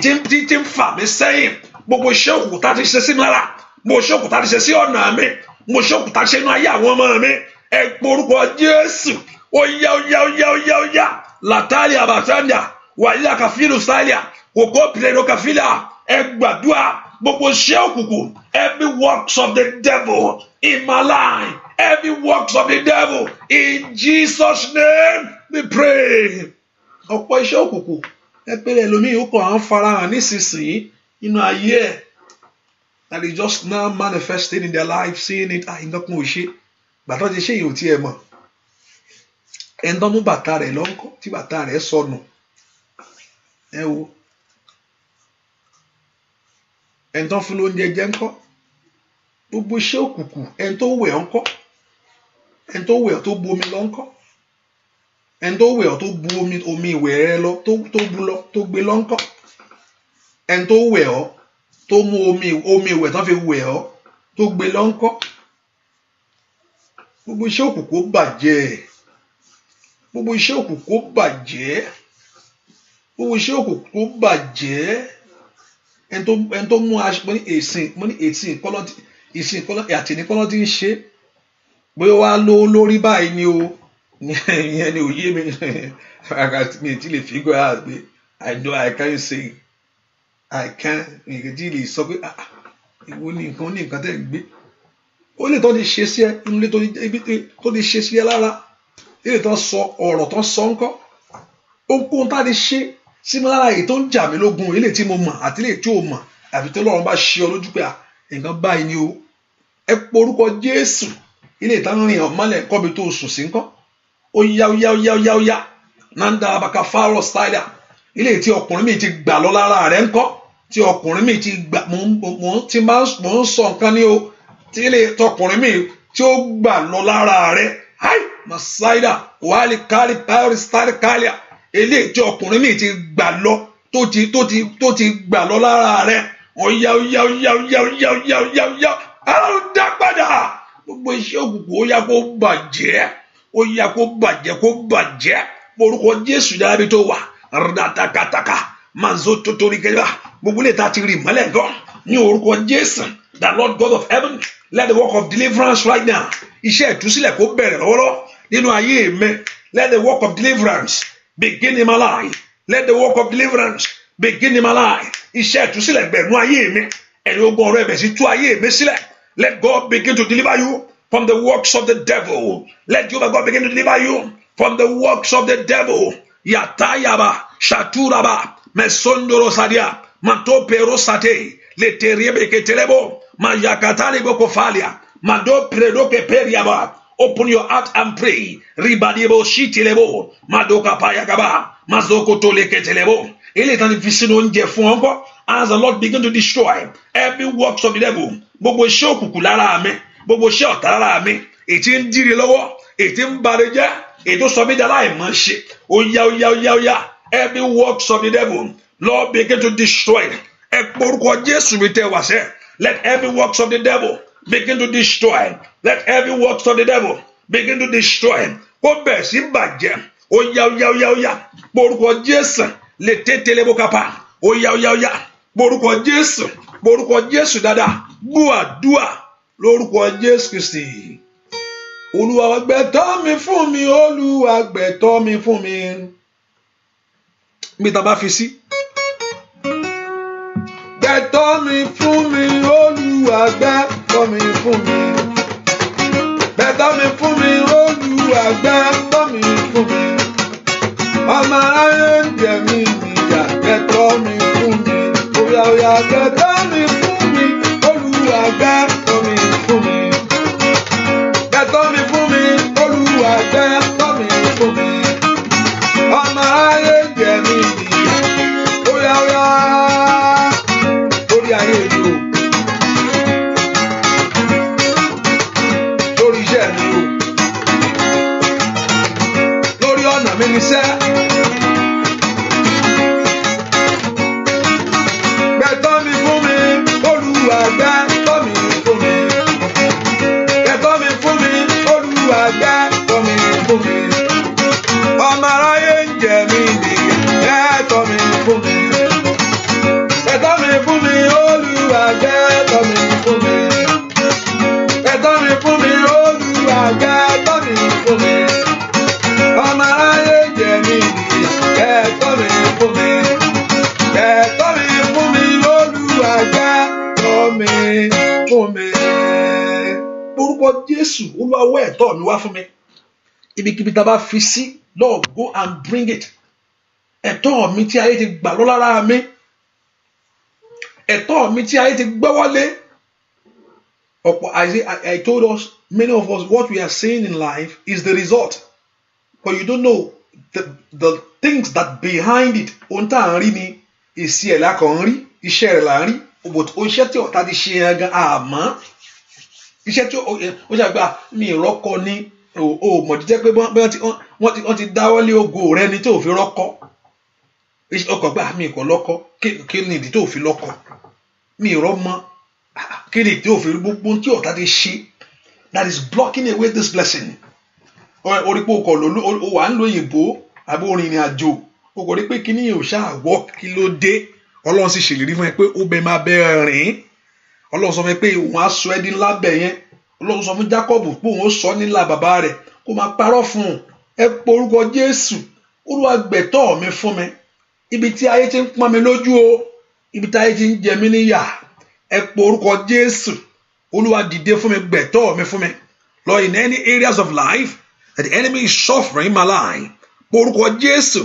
tí ń fà mí sẹ́yìn, gbogbo iṣẹ́ òkùnkùn tá a ti ṣe sí mi lára, gbogbo iṣẹ́ òkùnkùn tá a ti ṣe sí ọ̀nà mi, gbogbo iṣẹ́ òkùnkùn tá a ṣe inú ayé àwọn ọmọ mi, ẹ porúkọ Jésù, ó yá látàrí àbàtàndà wàlíà kàfíìlù sáìlìà kòkó pìlẹ̀dọ̀ kàfíìlà, ẹ gbàdúrà gbogbo iṣẹ́ òkùnkùn, every works of the devil in my life, every works of the devil, in Jesus' name we pray. Ọ̀pọ̀ iṣẹ́ òkùnkùn ẹ péré ẹlòmíì ó kàn án farahàn nísinsìnyí nínú ayé ẹ̀, that is just now manifesting in their life, seeing it, nǹkan kan ò ṣe, gbàtọ́ ti ṣe èyí ò tiẹ̀ mọ̀, ẹni tó mú bàtà rẹ̀ lọ́nkọ́ tí bàtà rẹ̀ sọnù, ẹ wo, ẹni tó fún lóúnjẹ jẹ ńkọ́, gbogbo iṣẹ́ òkùnkùn, ẹni tó wẹ̀ ńkọ́, ẹni tó wẹ̀ tó bu omi lọ ńkọ́, ẹni tó wẹ̀ tó bu omi ìwẹ̀ rẹ lọ tó bu lọ tó gbé lọ ńkọ́, ẹni tó wẹ̀ ọ́ tó mú omi ìwẹ̀ tó fi wẹ̀ ọ́ tó gbé lọ ńkọ́. Gbogbo iṣẹ́ òkùnkùn bàjẹ́, gbogbo iṣẹ́ òkùnkùn bàjẹ́, gbogbo iṣẹ́ òkùnkùn bàjẹ́. Ẹni tó mú aṣọ mo ní ìsìn kọ́lọ́ àtìní kọ́lọ́ tí ń ṣe, bóyá wàá lówó lórí báyìí ni o, ìyẹn ni òye mi ti lè figure out pé I know I can't say I can't, ìyẹn ti lè sọ pé ìwọ ní nǹkan tẹ̀ ń gbé, ó lè tó ti ṣe sí ẹ inú ilé tó ti ṣe sí ẹ lára, ilé tó sọ ọ̀rọ̀ tó sọ ńkọ́, ohunkóhun tá a ti ṣe sí mi lára èyí tó ń jà mí lógun, ilé tí mo mọ̀ àti ilé tí ò mọ̀, àfi tí Ọlọ́run bá ṣe ọ lójú pé nǹkan báyìí ni o, ẹ porúkọ Jésù, ilé ìtàn rìn ọ̀mọ́lẹ̀ kọ́bi tó sùn sí ńkọ́, ó yá nanda abaka fáwọ̀ stáìlà, ilé tí ọkùnrin mi ti gbà lọ lára rẹ̀ ńkọ́, tí ọkùnrin mi ti gbà, mò ń sọ nǹkan ní o, tí ilé tọkùnrin mi tí ó gbà lọ lára rẹ̀, ai masaida wàhálì kárí pàrọ̀ stáìlì kálíà, ilé tí ọkùnrin mi ti gbà lọ tó ti gbà lọ lára rẹ̀, ó yá àwọn dá padà. Gbogbo iṣẹ́ òkùnkùn ó yá kó bàjẹ́, orúkọ Jésù dábí tó wà ràdàkàtàkà manzo totori kẹfà, gbogbo lè ta ti rí mọ́lẹ̀ gan ní orúkọ Jésù. The Lord God of heaven, let the work of deliverance right now, iṣẹ́ ìtúsílẹ̀ kó bẹ̀rẹ̀ lọ́wọ́lọ́wọ́ nínú ayé mi. Let the work of deliverance begin in my life. Let the work of deliverance begin in my life. Iṣẹ́ ìtúsílẹ̀ bẹ̀rẹ̀ nínú ayé mi, ẹni ogun ọ̀rọ̀ ẹ̀bẹ̀ sí tú ayé mi sílẹ̀. Let God begin to deliver you from the works of the devil. Let Jehovah God begin to deliver you from the works of the devil. Yatayaba, Shaturaba, Mesondoro Sadia, Manto Pero Sate, Leteriebe Ketelebo, Mayakatani Bokofalia, Mando Predoke Periaba. Open your heart and pray. Ribadiebo Shitilebo, Madoka Payagaba, Mazoko Toleketelebo. Ele tan fisino nje fún onko, as the Lord begin to destroy every works of the devil. Gbogbo iṣẹ́ òkùnkùn lára mi, gbogbo iṣẹ́ ọ̀tá lára mi, ètí ń díre lọ́wọ́, ètí ń bare jẹ́, ètò sọ mí dára ìmọ̀ ṣe ó yá every works of the devil Lord begin to destroy it. Ẹ porúkọ Jésù mi tẹ́ wá sẹ́. Let every works of the devil begin to destroy. Let every works of the devil begin to destroy. Kó bẹ̀rẹ̀ sí bàjẹ́. Ó yá. Porúkọ Jésù lè tètè lè bó kápá. Ó yá. Porúkọ Jésù dáadáa. Gbúàdúà lórúkọ Jésù Kristi. Olúwa gbẹ̀tọ́ mi fún mi. Olúwa gbẹ̀tọ́ mi fún mi. Mi ta bá fi sí. Gbẹ̀tọ́ mi fún mi, Olúwa gbẹ̀tọ́ mi fún mi. Gbẹ̀tọ́ mi fún mi, Olúwa gbẹ̀tọ́ mi fún mi. Ọmọ aráyé ń jẹ mí níyà, gbẹ̀tọ́ mi fún mi. Óyá gbẹ̀tọ́ mi fún mi, Olúwa gbẹ̀tọ́ mi fún mi. Gbẹ̀tọ́ mi fún mi, Olúwa gbẹ̀tọ́ mi fún mi. Ọmọ aráyé ń jẹ mí níyà, óyá. Ayé mi o, lórí iṣẹ́ mi o, lórí ọ̀nà mi níṣẹ́. Gbẹ̀tọ́ mi fún mi, Olúwa gbẹ̀tọ́ mi fún mi. Gbẹ̀tọ́ mi fún mi, Olúwa gbẹ̀tọ́ mi fún mi. Ọmọ aráyé ń jẹ mí nìyẹn, gbẹ̀tọ́ mi fún mi. Gbẹ̀tọ́ mi fún mi, Olúwa gbẹ̀tọ́ mi fún mi. Gbẹ̀tọ́ mi fún mi, Olúwa gbẹ̀tọ́ mi fún mi. Ọmọ aráyé jẹ mí nìyà, gbẹ̀tọ́ mi fún mi. Gbẹ̀tọ́ mi fún mi, Olúwa gbẹ̀tọ́ mi fún mi. Orúkọ Jésù, Olúwa wá ẹ̀tọ́ mi wá fún mi. Ibikíbi tá a bá fi sí, Lord, go and bring it. Ẹ̀tọ́ mi tí ayé ti gbà lọ lára mi. Ẹ̀tọ́ mi tí ayé ti gbé wọlé. I told us, many of us, what we are seeing in life is the result, but you don't know the things that behind it. Ohun tá à ń rí ni èsì ẹ̀ la kàn ń rí, iṣẹ́ rẹ̀ là ń rí, but iṣẹ́ tí ọ̀tá ti ṣe yẹn gan àmọ́ iṣẹ́ tí ó ṣàgbà mi ìrọ́kọ ní mọ̀ jíjẹ́ pé wọ́n ti dáwọ́lé ògo rẹ ni tó fi rọ́kọ. Ọkọ̀ gbà mí kò lọ́kọ, kí ni ìdí tó fi lọ́kọ? Mi rọ́ mọ́, kí ni ìdí tó fi rí gbogbo tí ọ̀tá ti ṣe that is blocking away this blessing. Orí pé o wà ń lo òyìnbó àbí orin ìrìn àjò, o kò rí pé kí ni yóò ṣàwọ́ kí ló dé. Ọlọ́run sì ṣèlérí fún ẹ pé ó bẹ máa bẹ rìn. Ọlọ́run sọ fún ẹ pé òun á sọ ẹ́ di ńlá bẹ̀ yẹn. Ọlọ́run sọ fún Jacob pé òun ó sọ nílà bàbá rẹ̀ kó máa parọ́ fún un. Ẹ porúkọ Jésù, Olúwa gbẹ̀tọ́ mi fún mi. Ibi tí ayé ti ń pọ́n mi lójú o, ibi tí ayé ti ń jẹ mí níyà, ẹ porúkọ Jésù, Olúwa dìde fún mi, gbẹ̀tọ́ mi fún mi. Lord, in any areas of life that the enemy is suffering in my life, porúkọ Jésù,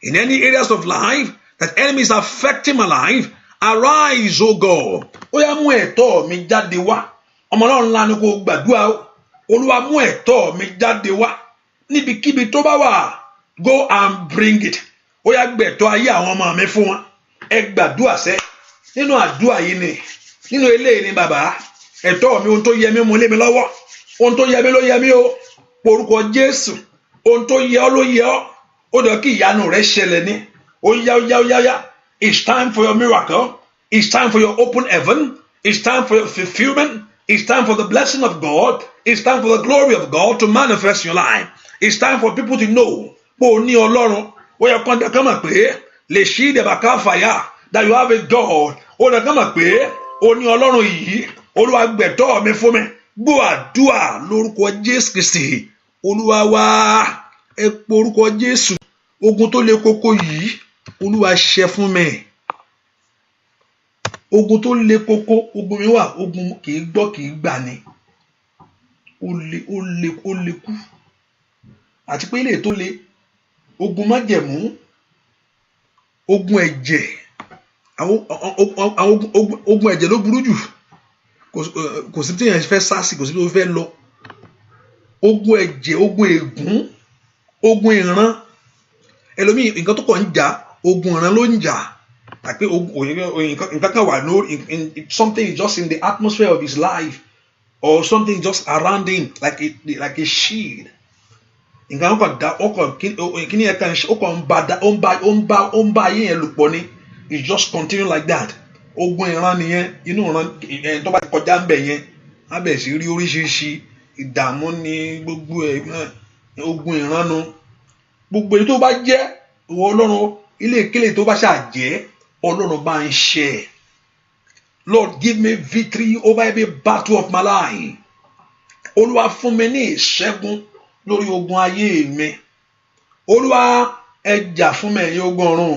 in any areas of life that enemy is affecting my life, arise, O God. Ó yá mú ẹ̀tọ́ mi jáde wá. Ọmọ Ọlọ́run ńlá ni kò gbàdúrà o. Olúwa mú ẹ̀tọ́ mi jáde wá. Níbikíbi tó bá wà, go and bring it. Ó yá gbẹ̀tọ́ ayé àwọn ọmọ mi fún wọn. Ẹ gbàdúrà sẹ́. Nínú àdúrà yìí ni, nínú eléyìí ni bàbá, ẹ̀tọ́ mi, ohun tó yẹ mí mú lé mi lọ́wọ́. Ohun tó yẹ mí ló yẹ mí o. Porúkọ Jésù. Ohun tó yẹ ọ́ ló yẹ ọ́. Ó dọ̀ kí ìyanu rẹ̀ ṣẹlẹ̀ ní. Ó yá. It's time for your miracle. It's time for your open heaven. It's time for your fulfillment. It's time for the blessing of God. It's time for the glory of God to manifest in your life. It's time for people to know. Bó o ní Ọlọ́run. Ó yẹ kán dẹ́kán mọ̀ pé lè ṣí ìdẹ̀bàká fàyà that you have a God. Ó dẹ́kán mọ̀ pé o ní Ọlọ́run yìí. Olúwa gbẹ̀tọ́ mi fún mi. Gbọ́ àdúrà lórúkọ Jésù Kristi. Olúwa wá ẹ porúkọ Jésù. Ogun tó le koko yìí, Olúwa ṣẹ́ fún mi. Ogun tó le koko, ogun mi wà, ogun kì í gbọ́ kì í gbà ni. Ó le kú. Àti pé ilé tó le, ogun májẹ̀mú, ogun ẹ̀jẹ̀, àwọn ogun ẹ̀jẹ̀ ló burú jù. Kò sí tí èèyàn fẹ́ sá sí, kò sí tí ó fẹ́ lọ. Ogun ẹ̀jẹ̀, ogun ègún, ogun ìran. Ẹlòmíì nǹkan tó kàn ń jà, ogun ìran ló ń jà. Àpé nǹkan kan wà lórí, something is just in the atmosphere of his life, or something just around him like a shield. nǹkan ọkọ̀ kíní ẹ̀ka ọkọ̀ ń bá ayé yẹn lò pọ̀ ni. It's just continue like that. Ogun ìran nìyẹn, inú ìran tó bá kọjá ń bẹ̀ yẹn á bẹ̀ sí rí oríṣiríṣi ìdààmú ní gbogbo ogun ìran nu. Gbogbo èyí tó bá jẹ́ ìwọ Ọlọ́run, ilé ìkélé tó bá ṣáà jẹ́ Ọlọ́run bá ń ṣe. Lord, give me victory over every battle of my life. Olúwa fún mi ní ìṣẹ́gun lórí ogun ayé mi. Olúwa ẹ jà fún mi ẹ̀yin ogun ọ̀run.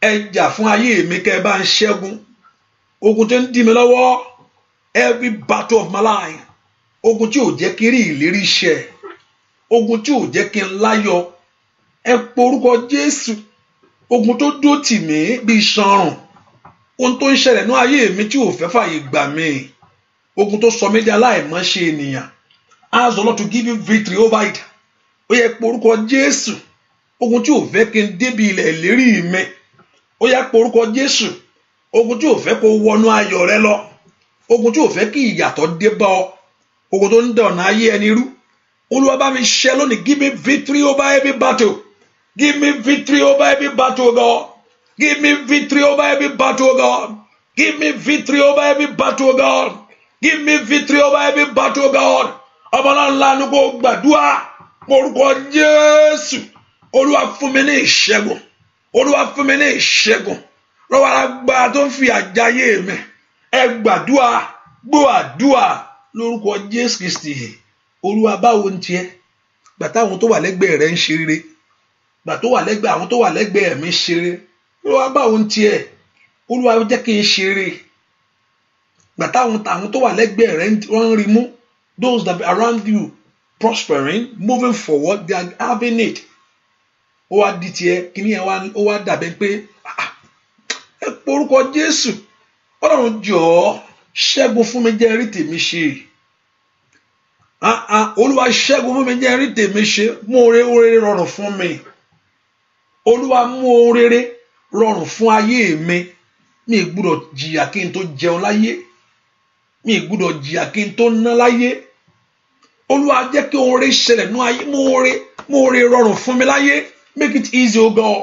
Ẹ jà fún ayé mi kẹ́ ẹ bá ń ṣẹ́gun. Ogun tó ń dí mi lọ́wọ́, every battle of my life. Ogun tí ò jẹ́ kí rí ìlérí ṣẹ. Ogun tí ò jẹ́ kí n láyọ̀. Ẹ pe orúkọ Jésù. Ogun tó dó tì mí bí ìṣàrùn. Ohun tó ń ṣẹlẹ̀ ní ayé mi tí ò fẹ́ fàyè gbà mí. Ogun tó sọ mí di aláìmọ́ṣe ènìyàn. Ask the Lord to give you victory over it. Ó yẹ pe orúkọ Jésù. Ogun tí ò fẹ́ kí n débi ilẹ̀ ìlérí mi. Ó yẹ pe orúkọ Jésù. Ogun tí ò fẹ́ kó wọnú ayọ̀ rẹ lọ. Ogun tí ò fẹ́ kí ìyàtọ̀ dé bá ọ. Ogun tó ń dá ọ̀nà ayé ẹni rú. Olúwa bá mi ṣẹ́ lónìí. Give me victory over every battle. Give me victory over every battle, God. Give me victory over every battle, God. Give me victory over every battle, God. Give me victory over every battle, God. Ọmọlá ńlá ni kò gbàdúrà. Orúkọ Jésù. Olúwa fún mi ní ìṣẹ́gun. Olúwa fún mi ní ìṣẹ́gun. Lọ́wọ́ agbára tó ń fi àjáyé mi. Ẹ gbàdúrà. Gbọ́ àdúrà lórúkọ Jésù Kristi. Olúwa báwo ń tiẹ̀? Gbà táwọn tó wà lẹ́gbẹ̀ẹ́ rẹ̀ ń ṣe rere. Gbà tó wà lẹ́gbẹ̀ẹ́ àwọn tó wà lẹ́gbẹ̀ẹ́ mi ṣe rere. Olúwa báwo ń tiẹ̀? Olúwa jẹ́ kí n ṣe rere. Gbà táwọn tó wà lẹ́gbẹ̀ẹ́ rẹ̀ ń rí mú. Those that are around you prospering, moving forward, they are having it. Ó wá di tiẹ̀, kíní ẹ̀ ó wá dàbẹ̀ pé ẹ pe orúkọ Jésù. Ọlọ́run jọ̀ọ́ ṣẹ́gun fún mi jẹ́ rí tèmi ṣe. Olúwa ṣẹ́gun fún mi jẹ́ rí tèmi ṣe. Mú oore rọrùn fún mi. Olúwa mú oore rọrùn fún ayé mi. Mi gbọ́dọ̀ jìyà kí n tó jẹun láyé. Mi gbọ́dọ̀ jìyà kí n tó ná láyé. Olúwa jẹ́ kí oore ṣẹlẹ̀ ní ayé. Mú oore rọrùn fún mi láyé. Make it easy, O God.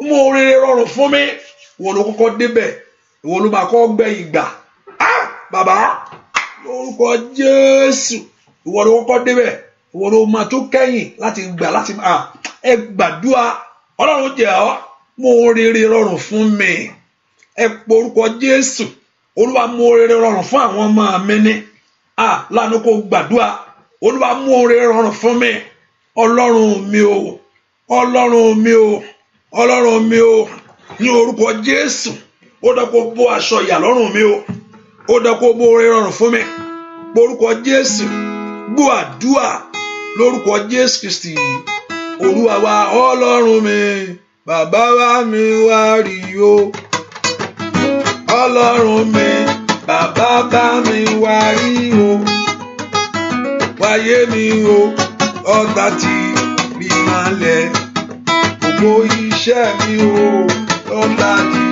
Mú oore rọrùn fún mi. Ìwọ ló kọ́kọ́ débẹ̀. Ìwọ ló máa kọ́ gbẹ ìgbà. Bàbá lórúkọ Jésù. Ìwọ ló kọ́kọ́ débẹ̀. Ìwọ ló máa tó kẹ́yìn láti gbà láti ẹ gbàdúrà. Ọlọ́run jẹ́ ọ́. Mú oore rọrùn fún mi. Ẹ pe orúkọ Jésù. Olúwa mú oore rọrùn fún àwọn ọmọ mi ní. Lánàá kó gbàdúrà. Olúwa mú oore rọrùn fún mi. Ọlọ́run mi o. Ọlọ́run mi o. Ọlọ́run mi o. Ní orúkọ Jésù. Ó dá kó bó aṣọ ìyà lọ́rùn mi o. Ó dá kó bó oore rọrùn fún mi. Orúkọ Jésù. Gbọ́ àdúrà lórúkọ Jésù Kristi. Olúwa wa Ọlọ́run mi. Bàbá wa mi wá rí o. Ọlọ́run mi. Bàbá bá mi wá rí o. Wáyé mi o. Ọ̀tá ti rí malẹ̀. Gbogbo iṣẹ́ mi o. Ọ̀tá ti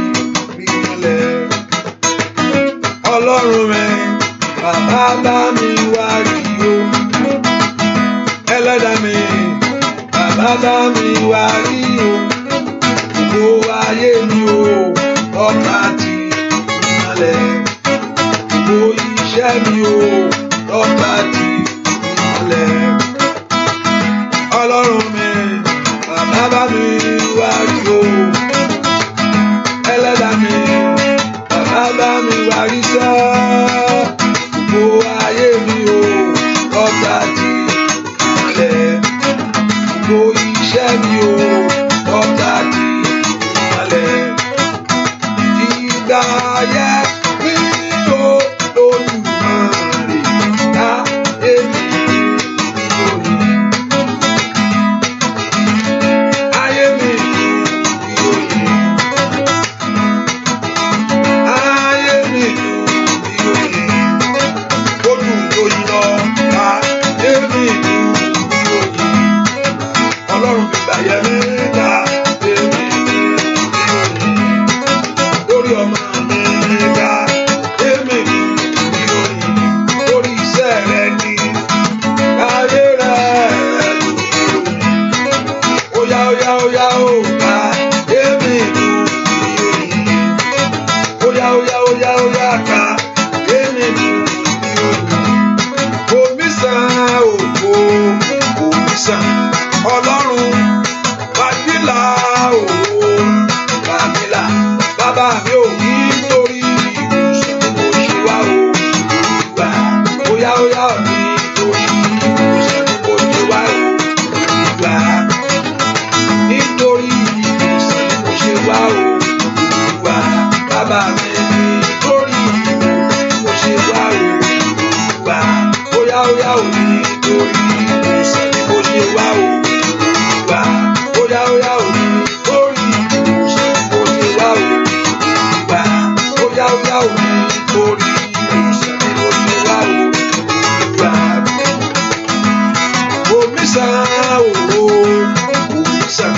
rí malẹ̀. Ọlọ́run mi. Bàbá bá mi wá rí o. Ẹlẹ́dàá mi. Bàbá bá mi wá rí o. Gbogbo ayé mi o. Ọ̀tá ti rí malẹ̀. Gbogbo iṣẹ́ mi o. Ọ̀tá ti rí malẹ̀. Ọlọ́run mi. Bàbá bá mi wá rí o. Ẹlẹ́dàá mi. Bàbá bá mi wá rí sẹ́. Gbogbo ayé mi o. Ọ̀tá ti rí malẹ̀. Gbogbo iṣẹ́ mi o. Ọ̀tá ti rí malẹ̀. Ìgbà ayé mi o. Olùmọ̀ràn ká èmi ìròyìn. Ayé mi ìròyìn. Ayé mi ìròyìn. Olùròyìn lọ ká èmi ìròyìn. Ọlọ́run fi gbàyẹ mi ká èmi ìròyìn. Lórí ọmọ mi ká èmi ìròyìn. Oya ká kémi nù omi sàn òkò omi sàn Ọlọ́run gbàmílà òwò gbàmílà bàbá mi ò ní torí ìwòsàn mo ṣe wá o ìwà Oya mi torí ìwòsàn mo ṣe wá o ìwà nítorí ìwòsàn mo ṣe wá o ìwà bàbá mi nítorí mo ṣe wá o ìwà Oya ò nítorí ìwòsàn mo ṣe wá o ìwà Oya ò nítorí ìwòsàn mo ṣe wá o ìwà Oya ò nítorí ìwòsàn mo ṣe wá o ìwà omi sàn omi sàn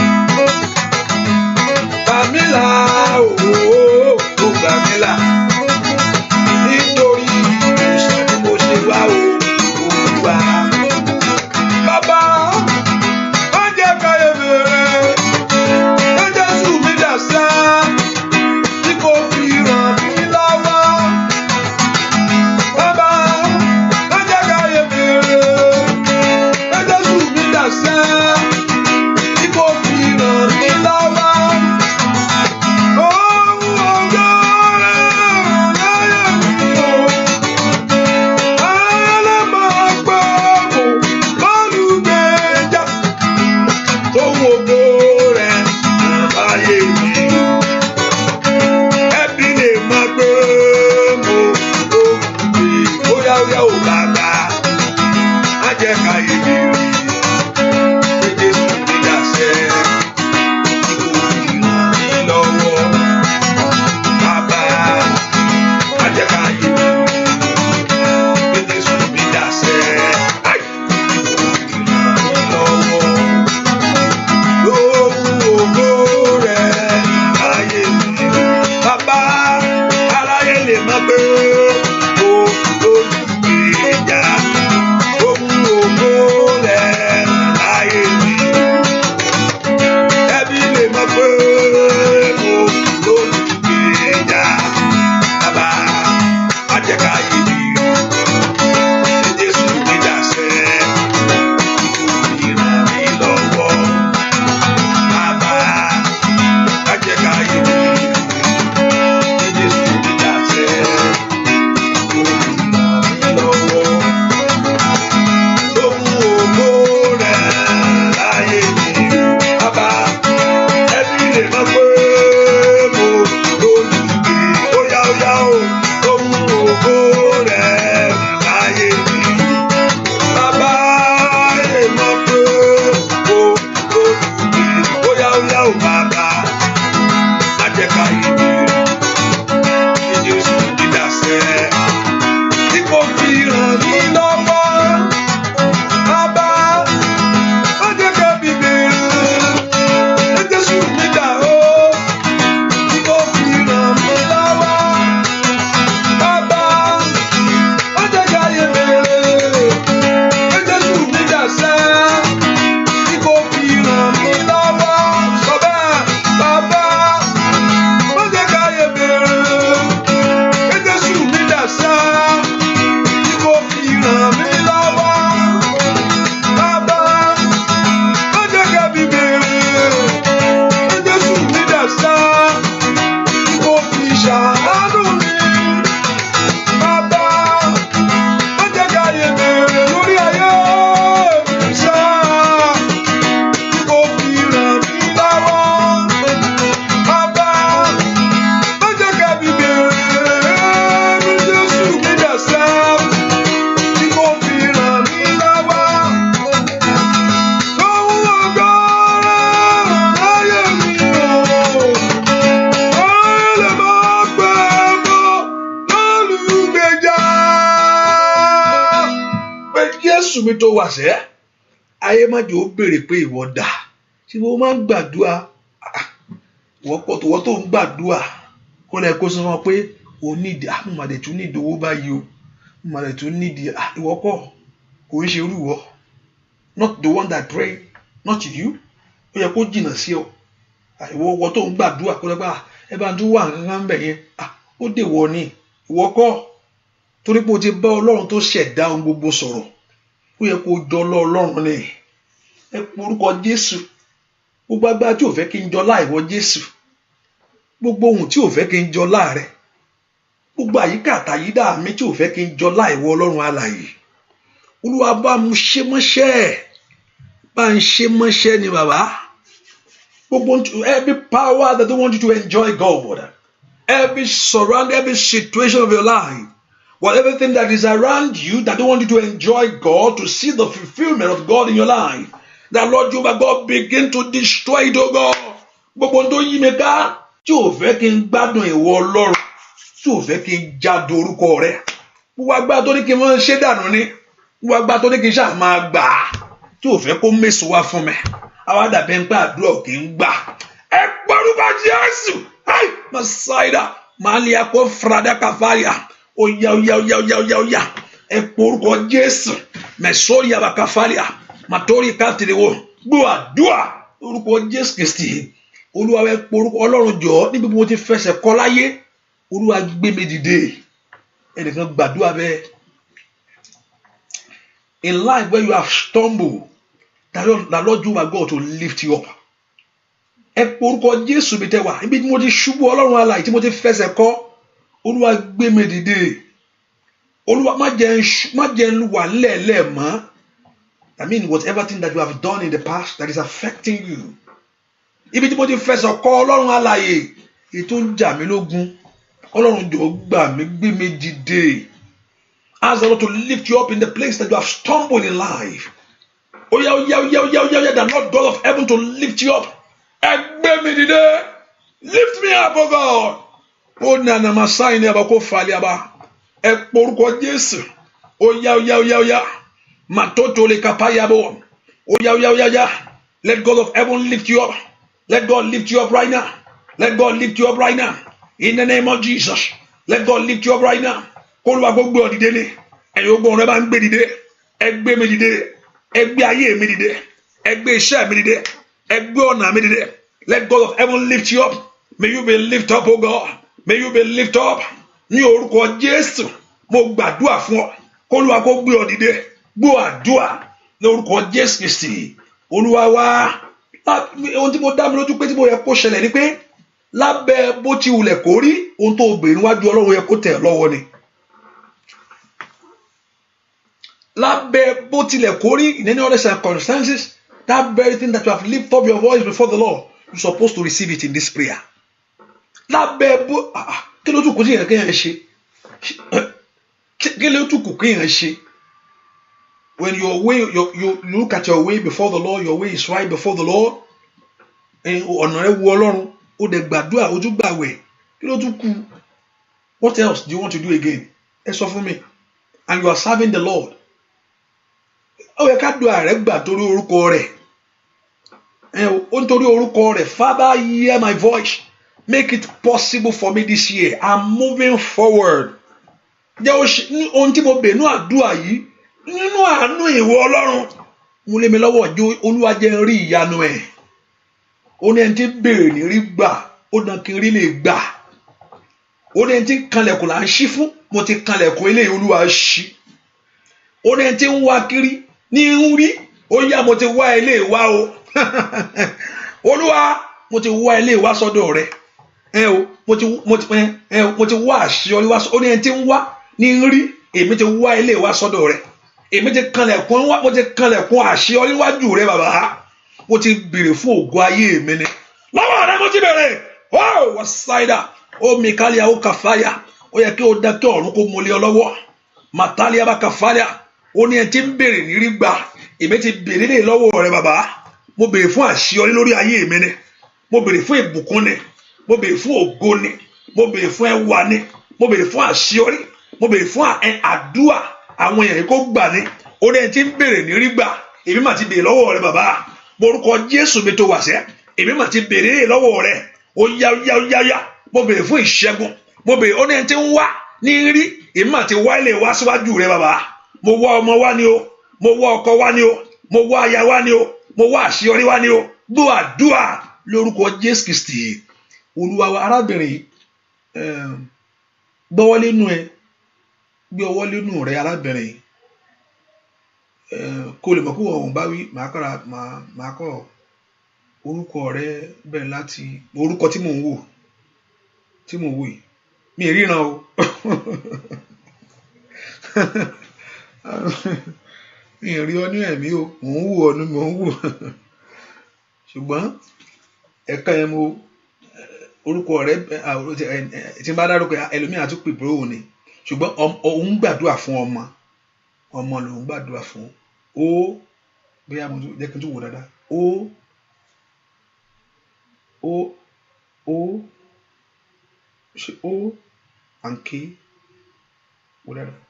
gbàmílà gbàmílà nítorí ìwòsàn mo ṣe wá o ìwà bàbá má jẹ́ káyé bẹ̀rẹ̀ má Jésù mi dà sá tí kò fi ràn mí lọ́wọ́ bàbá má jẹ́ káyé bẹ̀rẹ̀ má Jésù mi dà sá tí kò fi ràn mí lọ́wọ́. Jésù mi tó wà sẹ́ ayé má jẹ́ ó béèrè pé ìwọ dà tí wọ́n máa ń gbàdúrà wọ́n tó ń gbàdúrà kó lẹ́ kó sọ wọn pé o nídìí mo mà dẹ̀ tún nídìí owó báyìí o mo mà dẹ̀ tún nídìí ìwọ kọ́ kò ń ṣe irú ìwọ not the one that pray not you ó yẹ kó jìnnà sí ọ ìwọ tó ń gbàdúrà kó lẹ́ pé ẹ bá ń tún wà nǹkan bẹ̀ yẹn ó dèwọ ni ìwọ kọ́ torí pé o ti bá Ọlọ́run tó ṣẹ̀dá ohun gbogbo sọ̀rọ̀ ó yẹ kó jọ Ọlọ́run ni ẹ pe orúkọ Jésù gbogbo agbára tí ò fẹ́ kí n jọ láìwọ Jésù gbogbo ohun tí ò fẹ́ kí n jọ láàrẹ gbogbo àyíká àtàyídà mi tí ò fẹ́ kí n jọ láìwọ Ọlọ́run alààyè Olúwa bá mu ṣe mọ́ṣẹ́ bá ń ṣe mọ́ṣẹ́ ni bàbá gbogbo every power that don't want you to enjoy God every surround every situation of your life everything that is around you that don't want you to enjoy God to see the fulfillment of God in your life that Lord Jehovah God begin to destroy it oh God gbogbo tó yí mi ká tí ò fẹ́ kí n gbádùn ìwọ Ọlọ́run tí ò fẹ́ kí n jáde orúkọ rẹ gbogbo agbára tó ní kí n máa ṣe dànù ni gbogbo agbára tó ní kí n ṣáà máa gbà tí ò fẹ́ kó mèso wá fún mi àwa dàbí ń pẹ́ àdúrà kì í gbà ẹ gbọ́dúgba Jésù Masaida Malia kó frada kafaria oya ẹ porúkọ Jésù mẹsọ́ọ̀rì abakafaria màtórí káàtìrìwò gbọ́ àdúrà orúkọ Jésù Kristi Olúwa ẹ porúkọ Ọlọ́run jọ̀ọ́ níbi mo ti fẹsẹ̀ kọ́ láyé Olúwa gbé mi dìde ẹnìkan gbàdúrà bẹ́ẹ̀ in life where you have stumbled the Lord Jehovah God to lift you up ẹ porúkọ Jésù mi tẹ wá ibi tí mo ti ṣubú Ọlọ́run alààyè tí mo ti fẹsẹ̀ kọ́ Olúwa gbé mi dìde Olúwa má jẹ́ ń wà lẹ́ẹ̀lẹ́ mọ́ I mean whatever thing that you have done in the past that is affecting you ibi tí mo ti fẹsẹ̀ kọ́ Ọlọ́run alààyè ètò ń jà mí lógun Ọlọ́run jọ̀ọ́ gbà mí gbé mi dìde ask the Lord to lift you up in the place that you have stumbled in life the Lord God of heaven to lift you up ẹgbẹ́ mi dìde lift me up oh God ó nana masáyìn ní abakó falẹ̀ abá ẹ porúkọ Jésù màtótó lè kápá yabọ̀ let God of heaven lift you up let God lift you up right now let God lift you up right now in the name of Jesus let God lift you up right now kó ló wá gbogbo ọ̀dìdé ni ẹ̀yin ogun rẹ bá ń gbé dìde ẹgbẹ́ mi dìde ẹgbẹ́ ayé mi dìde ẹgbẹ́ iṣẹ́ mi dìde ẹgbẹ́ ọ̀nà mi dìde let God of heaven lift you up may you be lift up oh God may you be lift up ní orúkọ Jésù mo gbàdúrà fún ọ kó ló wá kó gbé ọ̀dìdé gbọ́ àdúrà ní orúkọ Jésù Kristi Olúwa wa ohun tí mo dá mi lójú pé tí mo yẹ kó ṣẹlẹ̀ ni pé lábẹ́ bó ti wulẹ̀ kó rí ohun tó béèrè níwájú Ọlọ́run yẹ kó tẹ̀ lọ́wọ́ ni lábẹ́ bó tilẹ̀ kó rí in any other circumstances that very thing that you have lifted up your voice before the Lord you supposed to receive it in this prayer lábẹ́ bó kí ló tún kù sí yẹn kéèyàn ṣe kí ló tún kù kéèyàn ṣe when your way you look at your way before the Lord your way is right before the Lord ọ̀nà rẹ̀ wu Ọlọ́run ó dẹ̀ gbàdúrà ojú gbàwẹ̀ kí ló tún kù what else do you want to do again ẹ sọ fún mi and you are serving the Lord ó yẹ ká dùn ààrẹ gbà torí orúkọ rẹ̀ ó nítorí orúkọ rẹ̀ Father hear my voice make it possible for me this year I'm moving forward jẹ́ ohun tí mo bẹ̀ nú àdúrà yìí nínú àánú ìwọ Ọlọ́run mú lé mi lọ́wọ́ jó Olúwa jẹ́ rí ìyanu ẹ̀ ó ní ẹni tí béèrè ní rí gbà ó dán kí n rí lè gbà ó ní ẹni tí kanlẹ̀kùn là ń ṣí fún mo ti kanlẹ̀kùn eléyìí Olúwa ṣí ó ní ẹni tí ń wá kiri ní ń rí ó yá mo ti wá ilé wa o Olúwa mo ti wá ilé wa sọ́dọ̀ rẹ mo ti wá àṣeyọrí wá ó ní ẹni tí ń wá ní ń rí èmi ti wá ilé wa sọ́dọ̀ rẹ èmi ti kanlẹ̀kùn àṣeyọrí wájú rẹ bàbá mo ti béèrè fún ògo ayé mi ni lọ́wọ́ rẹ mo ti béèrè wọ́n ṣáìdà ó mikalia ó kàfáyà ó yẹ kí ó dá kí ọ̀run kó mọ́lé ọ lọ́wọ́ màtálíà bá kàfáyà ó ní ẹni tí ń béèrè ní rí gbà èmi ti béèrè lè lọ́wọ́ rẹ bàbá mo béèrè fún àṣeyọrí lórí ayé mi ni mo béèrè fún ìbùkún ni mo béèrè fún ògo ni mo béèrè fún ẹwà ni mo béèrè fún àṣeyọrí mo béèrè fún àdúrà àwọn èèyàn kó gbà ní ó ní ẹni tí ń béèrè ní rí gbà èmi mà ti béèrè lọ́wọ́ rẹ bàbá morúkọ Jésù mi tó wà sẹ́ èmi mà ti béèrè lọ́wọ́ rẹ ó yá mo béèrè fún ìṣẹ́gun mo béèrè ó ní ẹni tí ń wá ní rí èmi mà ti wá ilé wá síwájú rẹ bàbá mo wá ọmọ wá ní o mo wá ọkọ wá ní o mo wá aya wá ní o mo wá àṣeyọrí wá ní o gbọ́ àdúrà lórúkọ Jésù Kristi Olúwa wa arábìnrin gbọ́wọ́ lẹ́nu ẹ gbé ọwọ́ lẹ́nu rẹ arábìnrin kó lè mọ̀ kó wọ́n bá wí màá kọ́ orúkọ rẹ bẹ̀rẹ̀ láti orúkọ tí mò ń wò yìí mi ì ríran o mi ì rí ọ ní ẹ̀mí o mò ń wò ọ ní mò ń wò ṣùgbọ́n ẹ̀ka yẹn mo orúkọ rẹ tí n bá dárúkọ ẹlòmíràn tún pè bro ni ṣùgbọ́n òun gbàdúrà fún ọmọ lòun gbàdúrà fún ó bóyá mo jẹ́ kí n tún wò dáadáa ó àǹkí wò dáadáa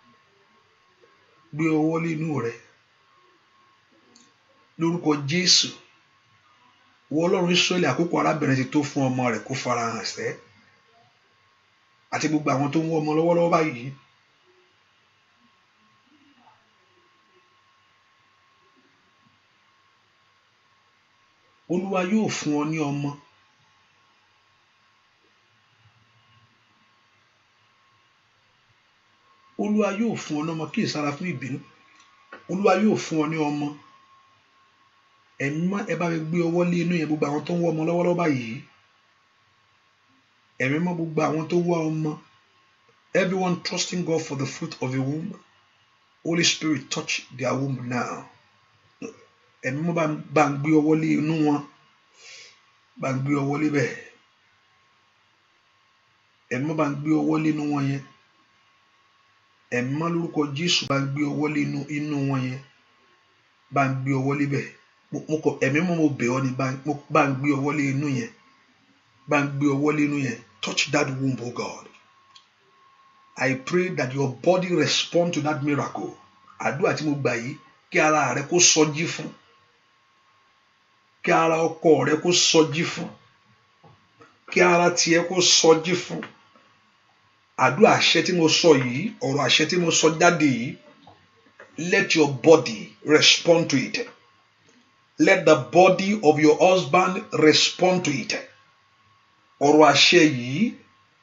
gbé ọwọ́ lé inú rẹ lórúkọ Jésù wọ Ọlọ́run Ísírẹ́lì àkókò arábìnrin ti tó fún ọmọ rẹ kó farahàn sẹ́ àti gbogbo àwọn tó ń wọ ọmọ lọ́wọ́lọ́wọ́ báyìí Olúwa yóò fún ọ ní ọmọ Olúwa yóò fún ọ ní ọmọ kí ìsára fún ìbínú Olúwa yóò fún ọ ní ọmọ ẹ̀mí mọ́ ẹ bá mi gbé ọwọ́ lé inú yẹn gbogbo àwọn tó ń wọ ọmọ lọ́wọ́lọ́wọ́ báyìí ẹ̀mí mọ́ gbogbo àwọn tó wọ ọmọ everyone trusting God for the fruit of a womb Holy Spirit touch their womb now ẹ̀mí mọ́ bá ń gbé ọwọ́ lé inú wọn bá ń gbé ọwọ́ lé bẹ́ẹ̀ ẹ̀mí mọ́ bá ń gbé ọwọ́ lé inú wọn yẹn ẹ̀mí mọ́ lórúkọ Jésù bá ń gbé ọwọ́ lé inú wọn yẹn bá ń gbé ọwọ́ lé bẹ́ẹ̀ ẹ̀mí mọ́ mo bẹ̀ ọ́ ni bá ń gbé ọwọ́ lé inú yẹn bá ń gbé ọwọ́ lé inú yẹn touch that womb, oh God. I pray that your body respond to that miracle. Àdúrà tí mo gbà yìí kí ara rẹ kó sọjí fún kí ara ọkọ rẹ kó sọjí fún kí ara tiẹ̀ kó sọjí fún àdúrà àṣẹ tí mo sọ yìí ọ̀rọ̀ àṣẹ tí mo sọ jáde yìí let your body respond to it. Let the body of your husband respond to it. Ọ̀rọ̀ àṣẹ yìí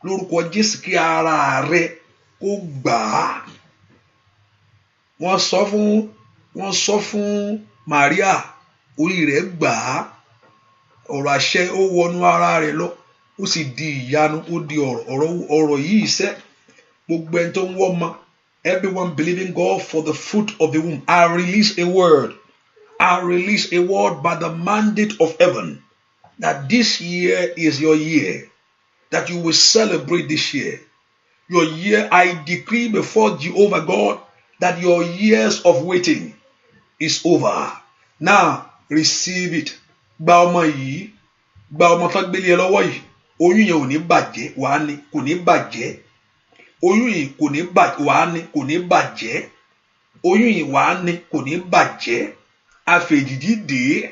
lórúkọ Jésù kí ara rẹ kó gbà á. Wọ́n sọ fún Maria orí rẹ̀ gbà á. Ọ̀rọ̀ àṣẹ ó wọnú ara rẹ̀ lọ ó sì di ìyanu ó di ọ̀rọ̀ yìí sẹ́ gbogbo ẹni tó ń wọ́ ma everyone believing God for the fruit of the womb. I release a word. I release a word by the mandate of heaven that this year is your year, that you will celebrate this year. Your year, I decree before Jehovah God that your years of waiting is over. Now, receive it. Gba ọmọ yìí, gba ọmọ tó gbélé ẹ lọ́wọ́ yìí, oyún yẹn ò ní bàjẹ́, wàá ní, kò ní bàjẹ́. Oyún yìí kò ní bàjẹ́, wàá ní, kò ní bàjẹ́. Oyún yìí wàá ní, kò ní bàjẹ́. Afẹ́jìdìdè.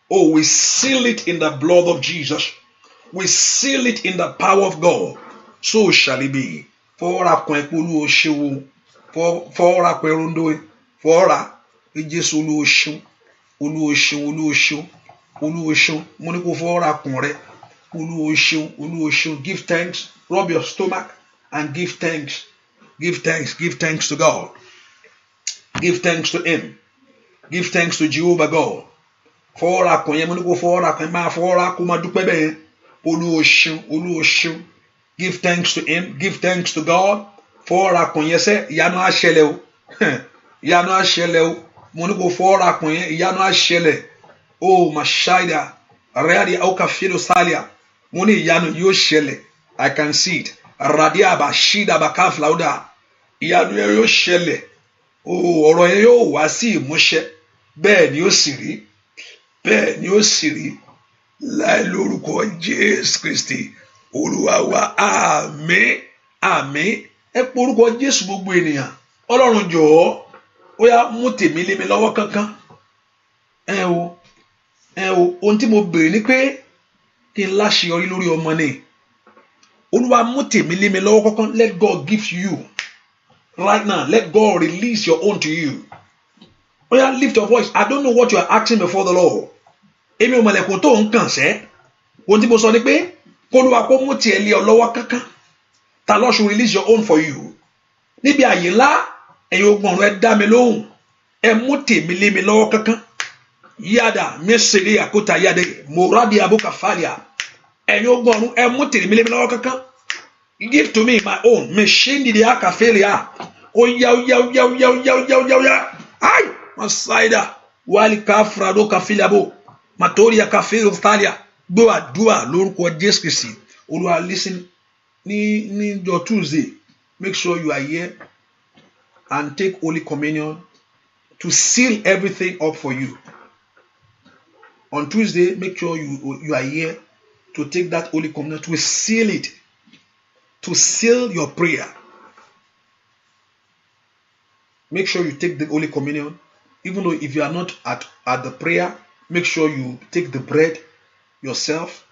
Oh, we seal it in the blood of Jesus. We seal it in the power of God. So shall it be. Fọ́ra kan ẹ̀pọ̀ olúwo ṣeun. Fọ́ra kan ẹ̀rọ̀ndó ẹ̀. Fọ́ra Jésù olúwo ṣeun. Olúwo ṣeun. Olúwo ṣeun. Olúwo ṣeun. Mo ní kó fọ́ra kan rẹ̀. Olúwo ṣeun. Olúwo ṣeun. Give thanks. Rub your stomach and give thanks. Give thanks. Give thanks to God. Give thanks to Him. Give thanks to Jehovah God. Fọ́ra kan yẹn mo ní kó fọ́ra kan máa fọ́ra kó máa dúpẹ́ bẹ́ẹ̀. Olúwo ṣeun. Olúwo ṣeun. Give thanks to Him. Give thanks to God. Fọ́ra kan yẹn sẹ́ ìyanu á ṣẹlẹ̀ o. Ìyanu á ṣẹlẹ̀ o. Mo ní kó fọ́ra kan yẹn ìyanu á ṣẹlẹ̀. Oh Mashaida. Rẹ́ẹ̀dì ọkà fílò sálíà. Mo ní ìyanu yóò ṣẹlẹ̀. I can see it. Radiaba Shidaba Kaflauda. Ìyanu yẹn yóò ṣẹlẹ̀. Oh ọ̀rọ̀ yẹn yóò wá sí ìmúṣẹ. Bẹ́ẹ̀ ni ó sì rí. Bẹ́ẹ̀ ni ó sì rí. Láì lórúkọ Jésù Kristi Olúwa wa àmín àmín. Ẹ pé orúkọ Jésù gbogbo ènìyàn. Ọlọ́run jọ̀ọ́ ó yá mú tèmi lé mi lọ́wọ́ kankan. Ẹ o ohun tí mo béèrè ni pé kí n láṣeyọrí lórí ọmọ ni. Olúwa mú tèmi lé mi lọ́wọ́ kankan. Let God give you right now. Let God release your own to you. Ó yá lift your voice. I don't know what you are asking before the Lord. Èmi ò mọ̀lẹ́kùn tó ń kàn sẹ́. Ohun tí mo sọ ni pé kó Olúwa kó mú tiẹ̀ lé ọ lọ́wọ́ kankan. The Lord should release your own for you. Níbi àyè ńlá, ẹ̀yin ogun ọ̀run ẹ dá mi lóhùn. Ẹ mú tèmi lé mi lọ́wọ́ kankan. Yada mesele akota yade moradi abuka falia. Ẹ̀yin ogun ọ̀run ẹ mú tèmi lé mi lọ́wọ́ kankan. Give to me my own. Machine di aka failure. Oya. Ay, masaida. Wali kafrado kafilabo. Matoria kafil Australia. Gbọ́ àdúrà lórúkọ Jésù Kristi. Olúwa listen ní your Tuesday. Make sure you are here and take Holy Communion to seal everything up for you. On Tuesday, make sure you are here to take that Holy Communion to seal it, to seal your prayer. Make sure you take the Holy Communion, even though if you are not at the prayer, make sure you take the bread yourself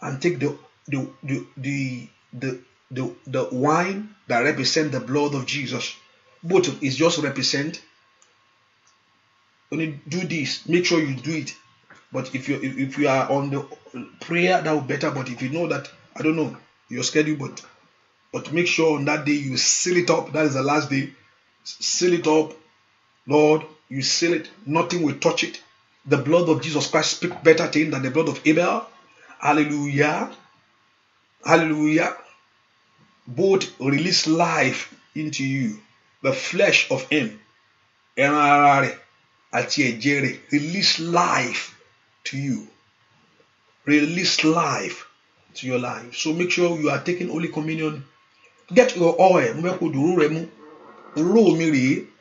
and take the wine that represent the blood of Jesus. Both is just represent. When you do this, make sure you do it. But if you are on the prayer, that would be better. But if you know that, I don't know your schedule, but make sure on that day you seal it up. That is the last day. Seal it up, Lord. You seal it. Nothing will touch it. The blood of Jesus Christ speaks better things than the blood of Abel. Hallelujah. Hallelujah. Both release life into you. The flesh of him. Release life to you. Release life to your life. So make sure you are taking Holy Communion. Get your oil.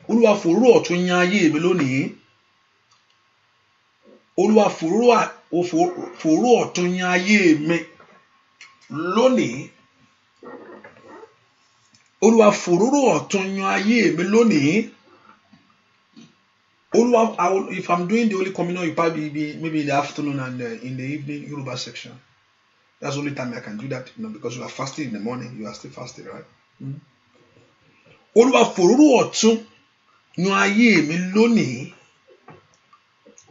Olúwa fòró ọ̀tún yan ayé mi lónìí. Olúwa fòró ọ̀tún yan ayé mi lónìí. Olúwa fòró ọ̀tún yan ayé mi lónìí. If I'm doing the Holy Communion, you probably be maybe in the afternoon and in the evening, Yoruba section. That's the only time I can do that, because you are fasting in the morning. You are still fasting, right? Olúwa fòró ọ̀tún yan ayé mi lónìí.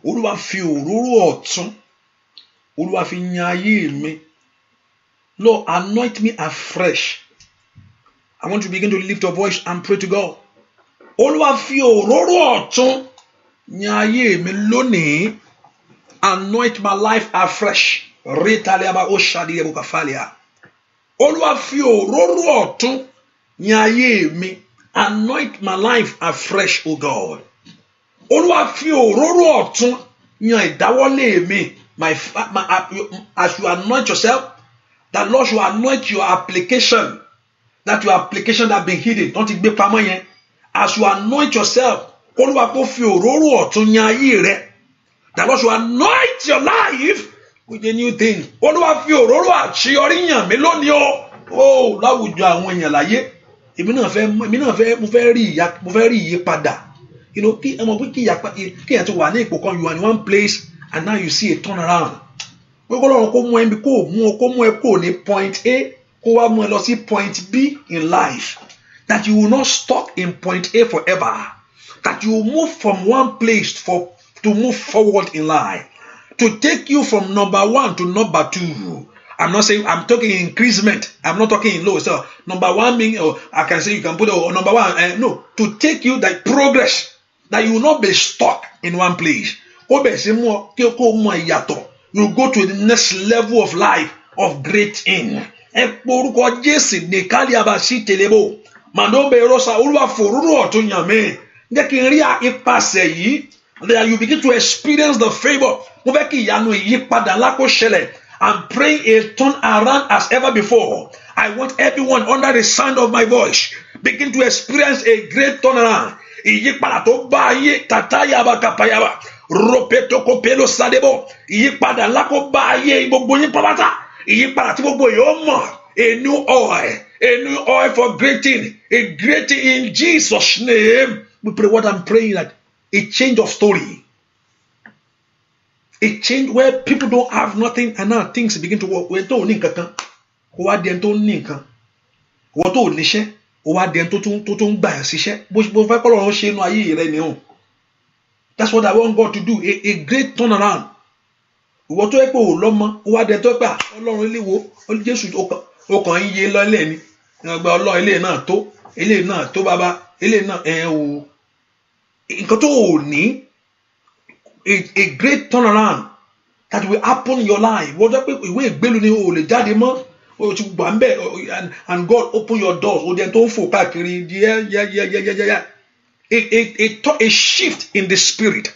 Olúwa fi òróró ọ̀tún. Olúwa fi yan ayé mi. Lord, anoint me afresh. I want you to begin to lift your voice and pray to God. Olúwa fi òróró ọ̀tún yan ayé mi lónìí. Anoint my life afresh. Retaliaba oshadi ebukafalia. Olúwa fi òróró ọ̀tún yan ayé mi. Anoint my life afresh, O God. Olúwa fi òróró ọ̀tún yan ìdáwọ́lé mi. As you anoint yourself, that Lord should anoint your application. That your application that been hidden. Don't gbé pamọ́ yẹn. As you anoint yourself, Olúwa kó fi òróró ọ̀tún yan ayé rẹ. That Lord should anoint your life with a new thing. Olúwa fi òróró àṣeyọrí yàn mí lónìí o. Oh, láwùjọ àwọn èèyàn láyé. Mo fẹ́ rí ìyípadà. You know, kí ẹ ti wà ní ipò kan, you are in one place and now you see a turnaround. Pé Ọlọ́run kó mú ẹ bí kó mú ẹ kó ní point A kó wá mú ẹ lọ sí point B in life. That you will not stop in point A forever. That you will move from one place to move forward in life. To take you from number 1 to number 2. I'm not saying I'm talking increasement. I'm not talking in low. So number 1 meaning, I can say you can put number 1. No, to take you that progress, that you will not be stuck in one place. You go to the next level of life of great thing. That you begin to experience the favor. I'm praying a turn around as ever before. I want everyone under the sound of my voice begin to experience a great turnaround. Ìyípadà tó bá ayé tàtáyà bá kàpáyàbá rọpẹtọ kọpẹlọ sádébọ ìyípadà ńlá kó bá ayé gbogbo yín pàpàtà ìyípadà tí gbogbo yóò mọ̀ a new oil for great thing, a great thing in Jesus' name. We pray what I'm praying, that a change of story. A change where people don't have nothing and now things begin to work. When to ní nǹkan, kó wá di ẹni tó ní nǹkan. Wọ́n tó níṣẹ́, ó wá di ẹni tó tún gbà síṣẹ́. Bó fẹ́ kọ́ lọ́run ṣe inú ayé rẹ ni o. That's what I want God to do. A great turnaround. Ìwọ tó yẹ pé ò lọ́mọ, ó wá di ẹni tó pé Ọlọ́run ilé wo, Jésù ọkàn ń yé lọ́lẹ̀ ni. Ìgbà Ọlọ́run eléyìí náà tó, eléyìí náà tó bàbá, eléyìí náà o. Nǹkan tó ò ní, a great turnaround that will happen in your life. Wọ́n jẹ́ pé ìwé ìgbélu ni o lè jáde mọ́. O ti gbà ń bẹ̀ and God open your doors. O jẹ́ tó ń fò káàkiri. A shift in the spirit.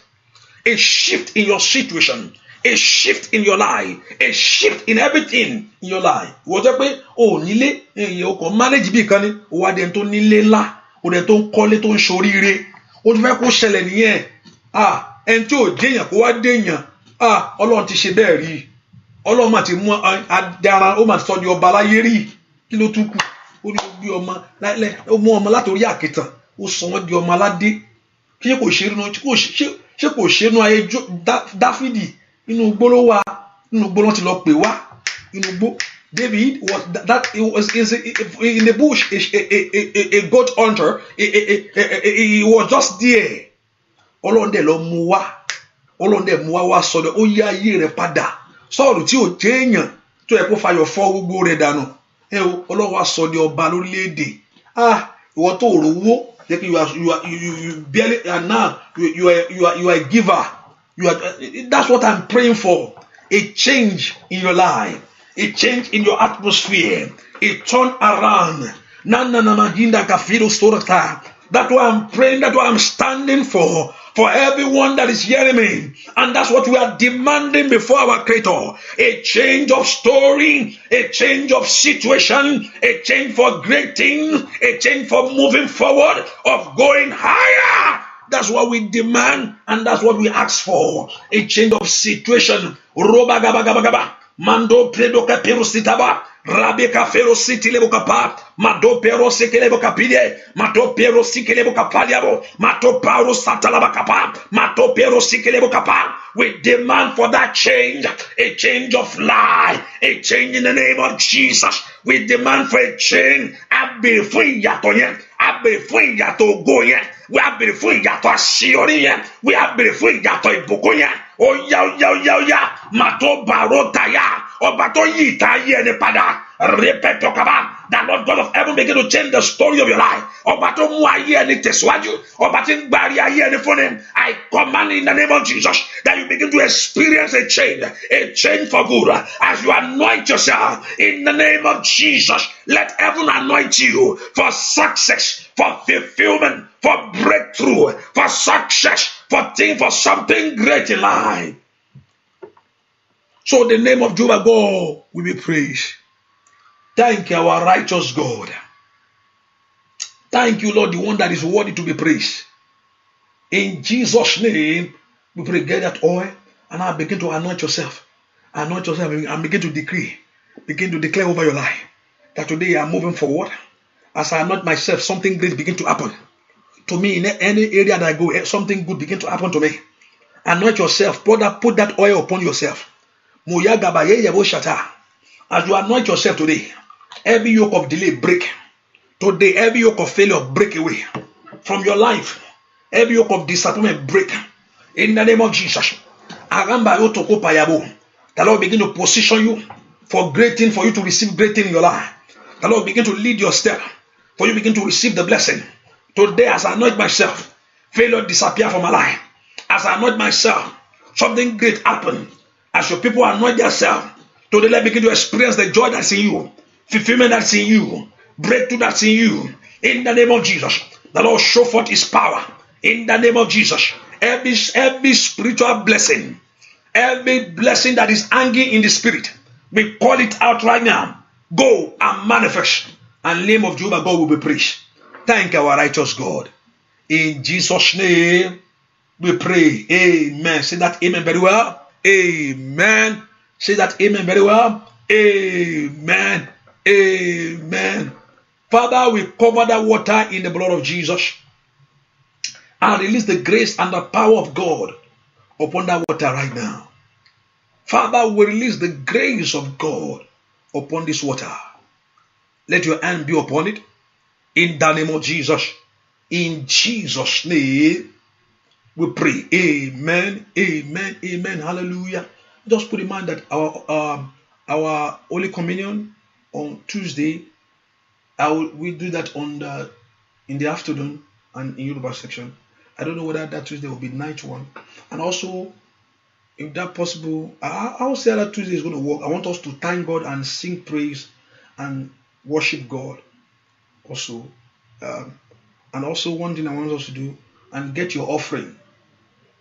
A shift in your situation. A shift in your life. A shift in everything in your life. Wọ́n jẹ́ pé o nílé, o kò manage bí kan ni. O wá dẹ̀ tó nílé ńlá. O dẹ̀ tó ń kọ́lé tó ń ṣoríire. O ti fẹ́ kó ṣẹlẹ̀ nìyẹn. Ẹni tí ò déyàn kó wá déyàn. Ọlọ́run ti ṣe bẹ́ẹ̀ rí. Ọlọ́run máa ti mú adara, ó máa ti sọ di ọba láyé rí. Kí ló tún kù? Ó ní bí ọmọ ó mú ọmọ látòrí àkìtàn, ó sọ wọ́n di ọmọ aládé. Ṣé kò ṣe nínú ayé Dáfídì? Inú igbó ló wà, inú igbó ló ti lọ pè wá. Inú igbó. David was in the bush, a goat hunter. He was just there. Ọlọ́run dẹ̀ lọ mú wá. Ọlọ́run dẹ̀ mú wá sọ́dọ̀, ó yí ayé rẹ̀ padà. Sọ́ọ̀lù tí ò jẹ́ èèyàn tó yẹ kó fayọ̀ fọ́ gbogbo rẹ̀ dànù. Ọlọ́run wá sọ di ọba lórílẹ̀‐èdè. Ìwọ tó rówó, jẹ́ kí you barely, and now you are a giver. That's what I'm praying for. A change in your life, a change in your atmosphere, a turn around. That's what I'm praying. That's what I'm standing for everyone that is hearing me. And that's what we are demanding before our Creator. A change of story, a change of situation, a change for great things, a change for moving forward, of going higher. That's what we demand, and that's what we ask for. A change of situation. Roba gaba gaba gaba. Mando predo kapero sitaba. Rabeka fero siti lebo kapa. Mado pero sekelebo kapide. Mato pero sikelebo kapaliabo. Mato paro satalaba kapa. Mato pero sikelebo kapa. We demand for that change. A change of life. A change in the name of Jesus. We demand for a change. Abe fun yato yen. Abe fun yato go yen. We are bèrè fún ìyàtọ̀ àṣeyọrí yẹn. We are bèrè fún ìyàtọ̀ ìbùkún yẹn. Oya. Màtó bàró tàyà. Ọba tó yí ìta ayé ẹni padà. Rẹpẹtọ kaba. The Lord God of heaven begin to change the story of your life. Ọba tó mú ayé ẹni tẹ̀síwájú. Ọba tí ń gbàrí ayé ẹni fún ni. I command in the name of Jesus that you begin to experience a change for good. As you anoint yourself in the name of Jesus, let heaven anoint you for success, for fulfillment, for breakthrough, for success, for something great in life. So the name of Jehovah God will be praised. Thank you, our righteous God. Thank you, Lord, the one that is worthy to be praised. In Jesus' name, we pray, get that oil, and now begin to anoint yourself. Anoint yourself and begin to decree, begin to declare over your life that today I am moving forward. As I anoint myself, something great begin to happen to me in any area that I go. Something good begin to happen to me. Anoint yourself, brother. Put that oil upon yourself. As you anoint yourself today, every yoke of delay break. Today, every yoke of failure break away from your life. Every yoke of disappointment break. In the name of Jesus. The Lord begin to position you for great thing, for you to receive great thing in your life. The Lord begin to lead your step, for you begin to receive the blessing. Today, as I anoint myself, failure disappear from my life. As I anoint myself, something great happen. As your people anoint themselves, today let begin to experience the joy that's in you, fulfillment that's in you, breakthrough that's in you. In the name of Jesus, the Lord show forth His power. In the name of Jesus, every spiritual blessing, every blessing that is hanging in the spirit, we call it out right now. Go and manifest, and the name of Jehovah God will be praised. Thank our righteous God. In Jesus' name, we pray. Amen. Say that amen very well. Amen. Say that amen very well. Amen. Amen. Father, we cover that water in the blood of Jesus and release the grace and the power of God upon that water right now. Father, we release the grace of God upon this water. Let your hand be upon it in the name of Jesus. In Jesus' name, we pray. Amen. Amen. Amen. Hallelujah. Just put in mind that our Holy Communion on Tuesday, We do that in the afternoon and in Yoruba section. I don't know whether that Tuesday will be night one. And also, if that possible, I will say that Tuesday is going to work. I want us to thank God and sing praise and worship God also. And also one thing I want us to do, and get your offering.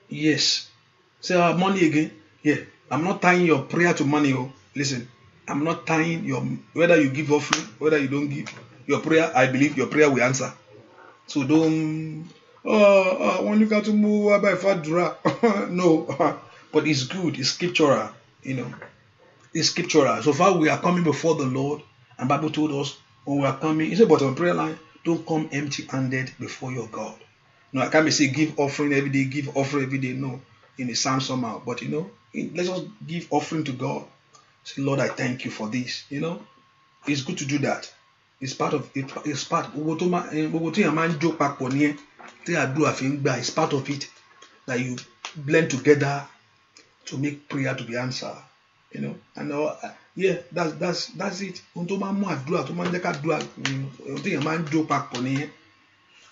Yes. Say money again. Yeah. I'm not tying your prayer to money. Oh. Listen, I'm not tying your, whether you give offering, whether you don't give your prayer. I believe your prayer will answer. So don't when you got to move by fadura. No. But it's good, it's scriptural, it's scriptural. So far we are coming before the Lord, and Bible told us when we are coming, he said, but on prayer line, don't come empty-handed before your God. No, I can't be say give offering every day, give offering every day. No, it sounds somehow, but let's just give offering to God. Say, Lord, I thank you for this. It's good to do that. It's part of it. It's part. It's part of it that you blend together to make prayer to be answered. And that's it.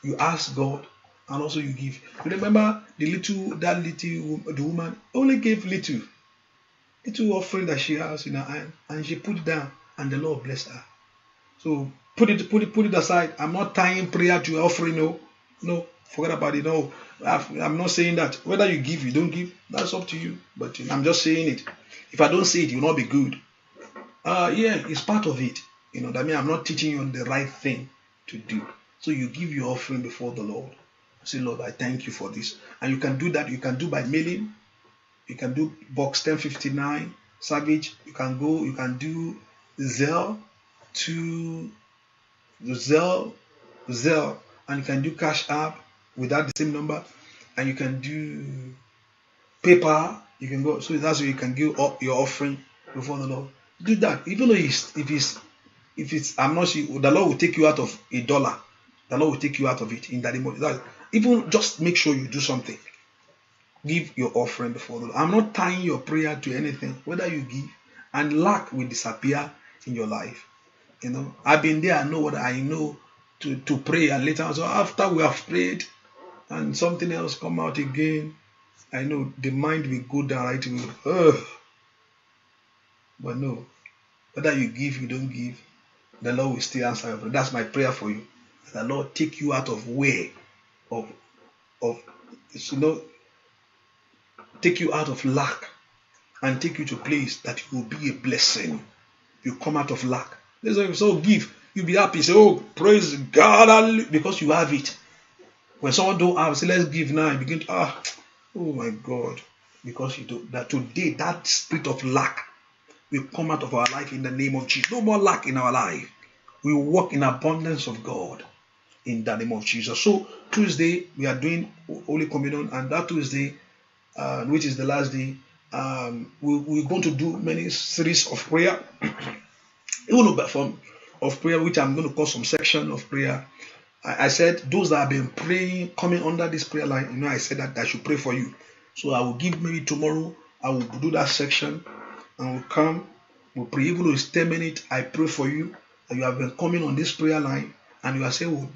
You ask God and also you give. Remember the woman only gave little offering that she has in her hand, and she put it down, and the Lord blessed her. So put it aside. I'm not tying prayer to offering. No, forget about it. No, I'm not saying that. Whether you give, you don't give, that's up to you. But I'm just saying it. If I don't say it, it will not be good. It's part of it. That means I'm not teaching you the right thing to do. So you give your offering before the Lord. Say, Lord, I thank you for this. And you can do that. You can do by mailing. You can do box 1059 Savage. You can do Zelle to Zelle, and you can do Cash App without the same number, and you can do PayPal. You can go, so that's where you can give up your offering before the Lord. Do that, even though if it's I'm not sure the Lord will take you out of $1. The Lord will take you out of it in that moment. Even just make sure you do something. Give your offering before the Lord. I'm not tying your prayer to anything. Whether you give, and lack will disappear in your life. I've been there. I know what I know to pray, and later on, so after we have prayed and something else come out again, I know the mind will go down right away. But no, whether you give, you don't give, the Lord will still answer your prayer. That's my prayer for you. The Lord take you out of way of take you out of lack and take you to a place that you will be a blessing. You come out of lack. So give. You'll be happy. Say, oh, praise God, because you have it. When someone don't have, say, let's give now. You begin to, oh my God. Because you do that today, that spirit of lack will come out of our life in the name of Jesus. No more lack in our life. We will walk in abundance of God in the name of Jesus. So Tuesday, we are doing Holy Communion, and that Tuesday, which is the last day, we're going to do many series of prayer. Even platform of prayer, which I'm going to call some section of prayer. I said those that have been praying, coming under this prayer line, I said that I should pray for you. So I will give, maybe tomorrow, I will do that section, and we'll come, we'll pray. Even though it's 10 minutes, I pray for you, and you have been coming on this prayer line, and you are saying,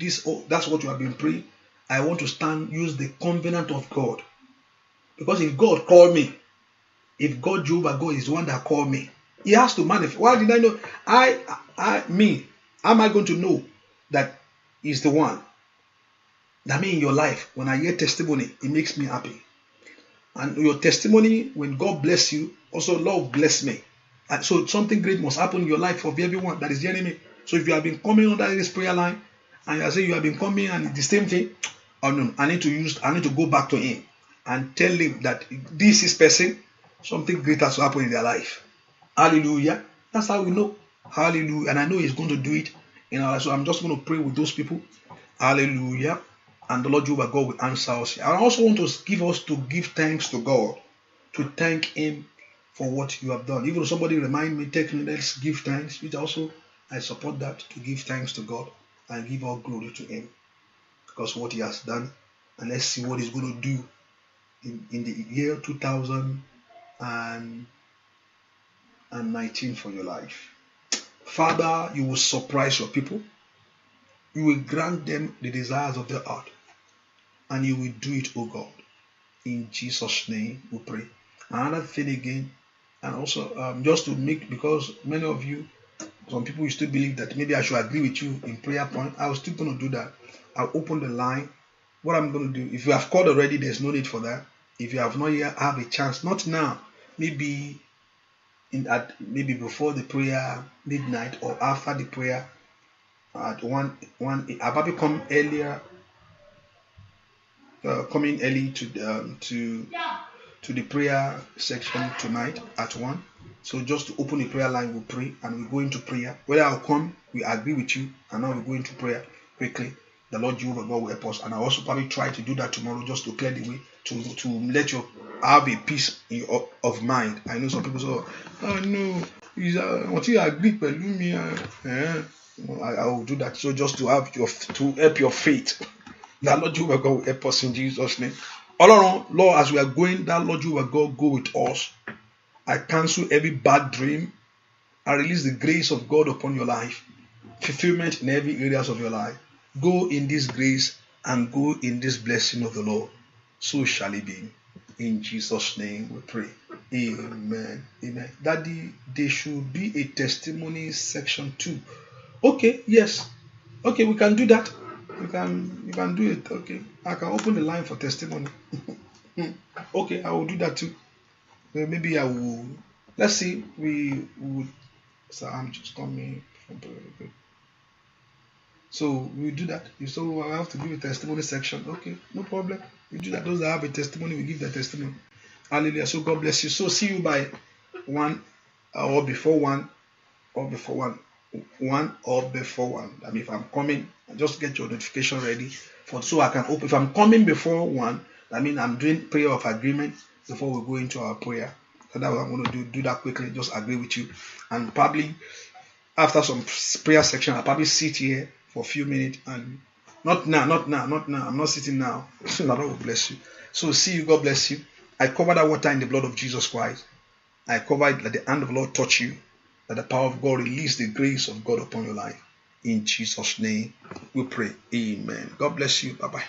that's what you have been praying. I want to use the covenant of God. Because if God called me, if God, Jehovah God, is the one that called me, He has to manifest. Why did I know? How am I going to know that He's the one? That means in your life, when I hear testimony, it makes me happy. And your testimony, when God bless you, also Lord bless me. And so something great must happen in your life for everyone that is hearing me. So if you have been coming under this prayer line, and you say you have been coming and it's the same thing, no, I need to go back to Him and tell Him that this is person, something great has to happen in their life. Hallelujah. That's how we know. Hallelujah. And I know He's going to do it in our life. So I'm just going to pray with those people. Hallelujah. And the Lord Jehovah God will answer us. I also want to give thanks to God, to thank Him for what you have done. Even if somebody remind me, let's give thanks, which also I support that, to give thanks to God and give all glory to Him because what He has done. And let's see what He's going to do in the year 2019 for your life. Father, you will surprise your people. You will grant them the desires of their heart. And you will do it, oh God. In Jesus' name we pray. Another thing again, and also just to make, because many of you, some people will still believe that maybe I should agree with you in prayer point. I was still going to do that. I'll open the line. What I'm going to do, if you have called already, there's no need for that. If you have not yet have a chance, not now, maybe maybe before the prayer midnight or after the prayer at one. I'll probably come earlier, coming early to the prayer section tonight at 1. So just to open the prayer line, we'll pray and we go into prayer. Whether I'll come, we agree with you, and now we go into prayer quickly. The Lord Jehovah God will help us. And I'll also probably try to do that tomorrow just to clear the way, to let you have a peace of mind. I know some people say, oh no, until you agree with me, I will do that. So just to help your faith. The Lord Jehovah God will help us in Jesus' name. Lord, as we are going, that Lord Jehovah God go with us. I cancel every bad dream. I release the grace of God upon your life. Fulfillment in every areas of your life. Go in this grace and go in this blessing of the Lord. So shall it be. In Jesus' name we pray. Amen. Amen. Daddy, there should be a testimony section 2. Okay, yes. Okay, we can do that. You can do it. Okay, I can open the line for testimony. Okay, I will do that too. Maybe I will. Let's see. We would. So I'm just coming from. So we do that. So I have to give a testimony section. Okay, no problem. We do that. Those that have a testimony, we give the testimony. Hallelujah. So God bless you. So see you by 1 or before 1 or before 1. 1 or before 1. I mean, if I'm coming, just get your notification ready so I can open. If I'm coming before 1, I mean I'm doing prayer of agreement before we go into our prayer. So that's what I'm going to do that quickly. Just agree with you, and probably after some prayer section, I'll probably sit here for a few minutes, and not now. I'm not sitting now. So the Lord will bless you. So see you. God bless you. I cover that water in the blood of Jesus Christ. I cover it. Let the hand of the Lord touch you. That the power of God release the grace of God upon your life. In Jesus' name we pray. Amen. God bless you. Bye-bye.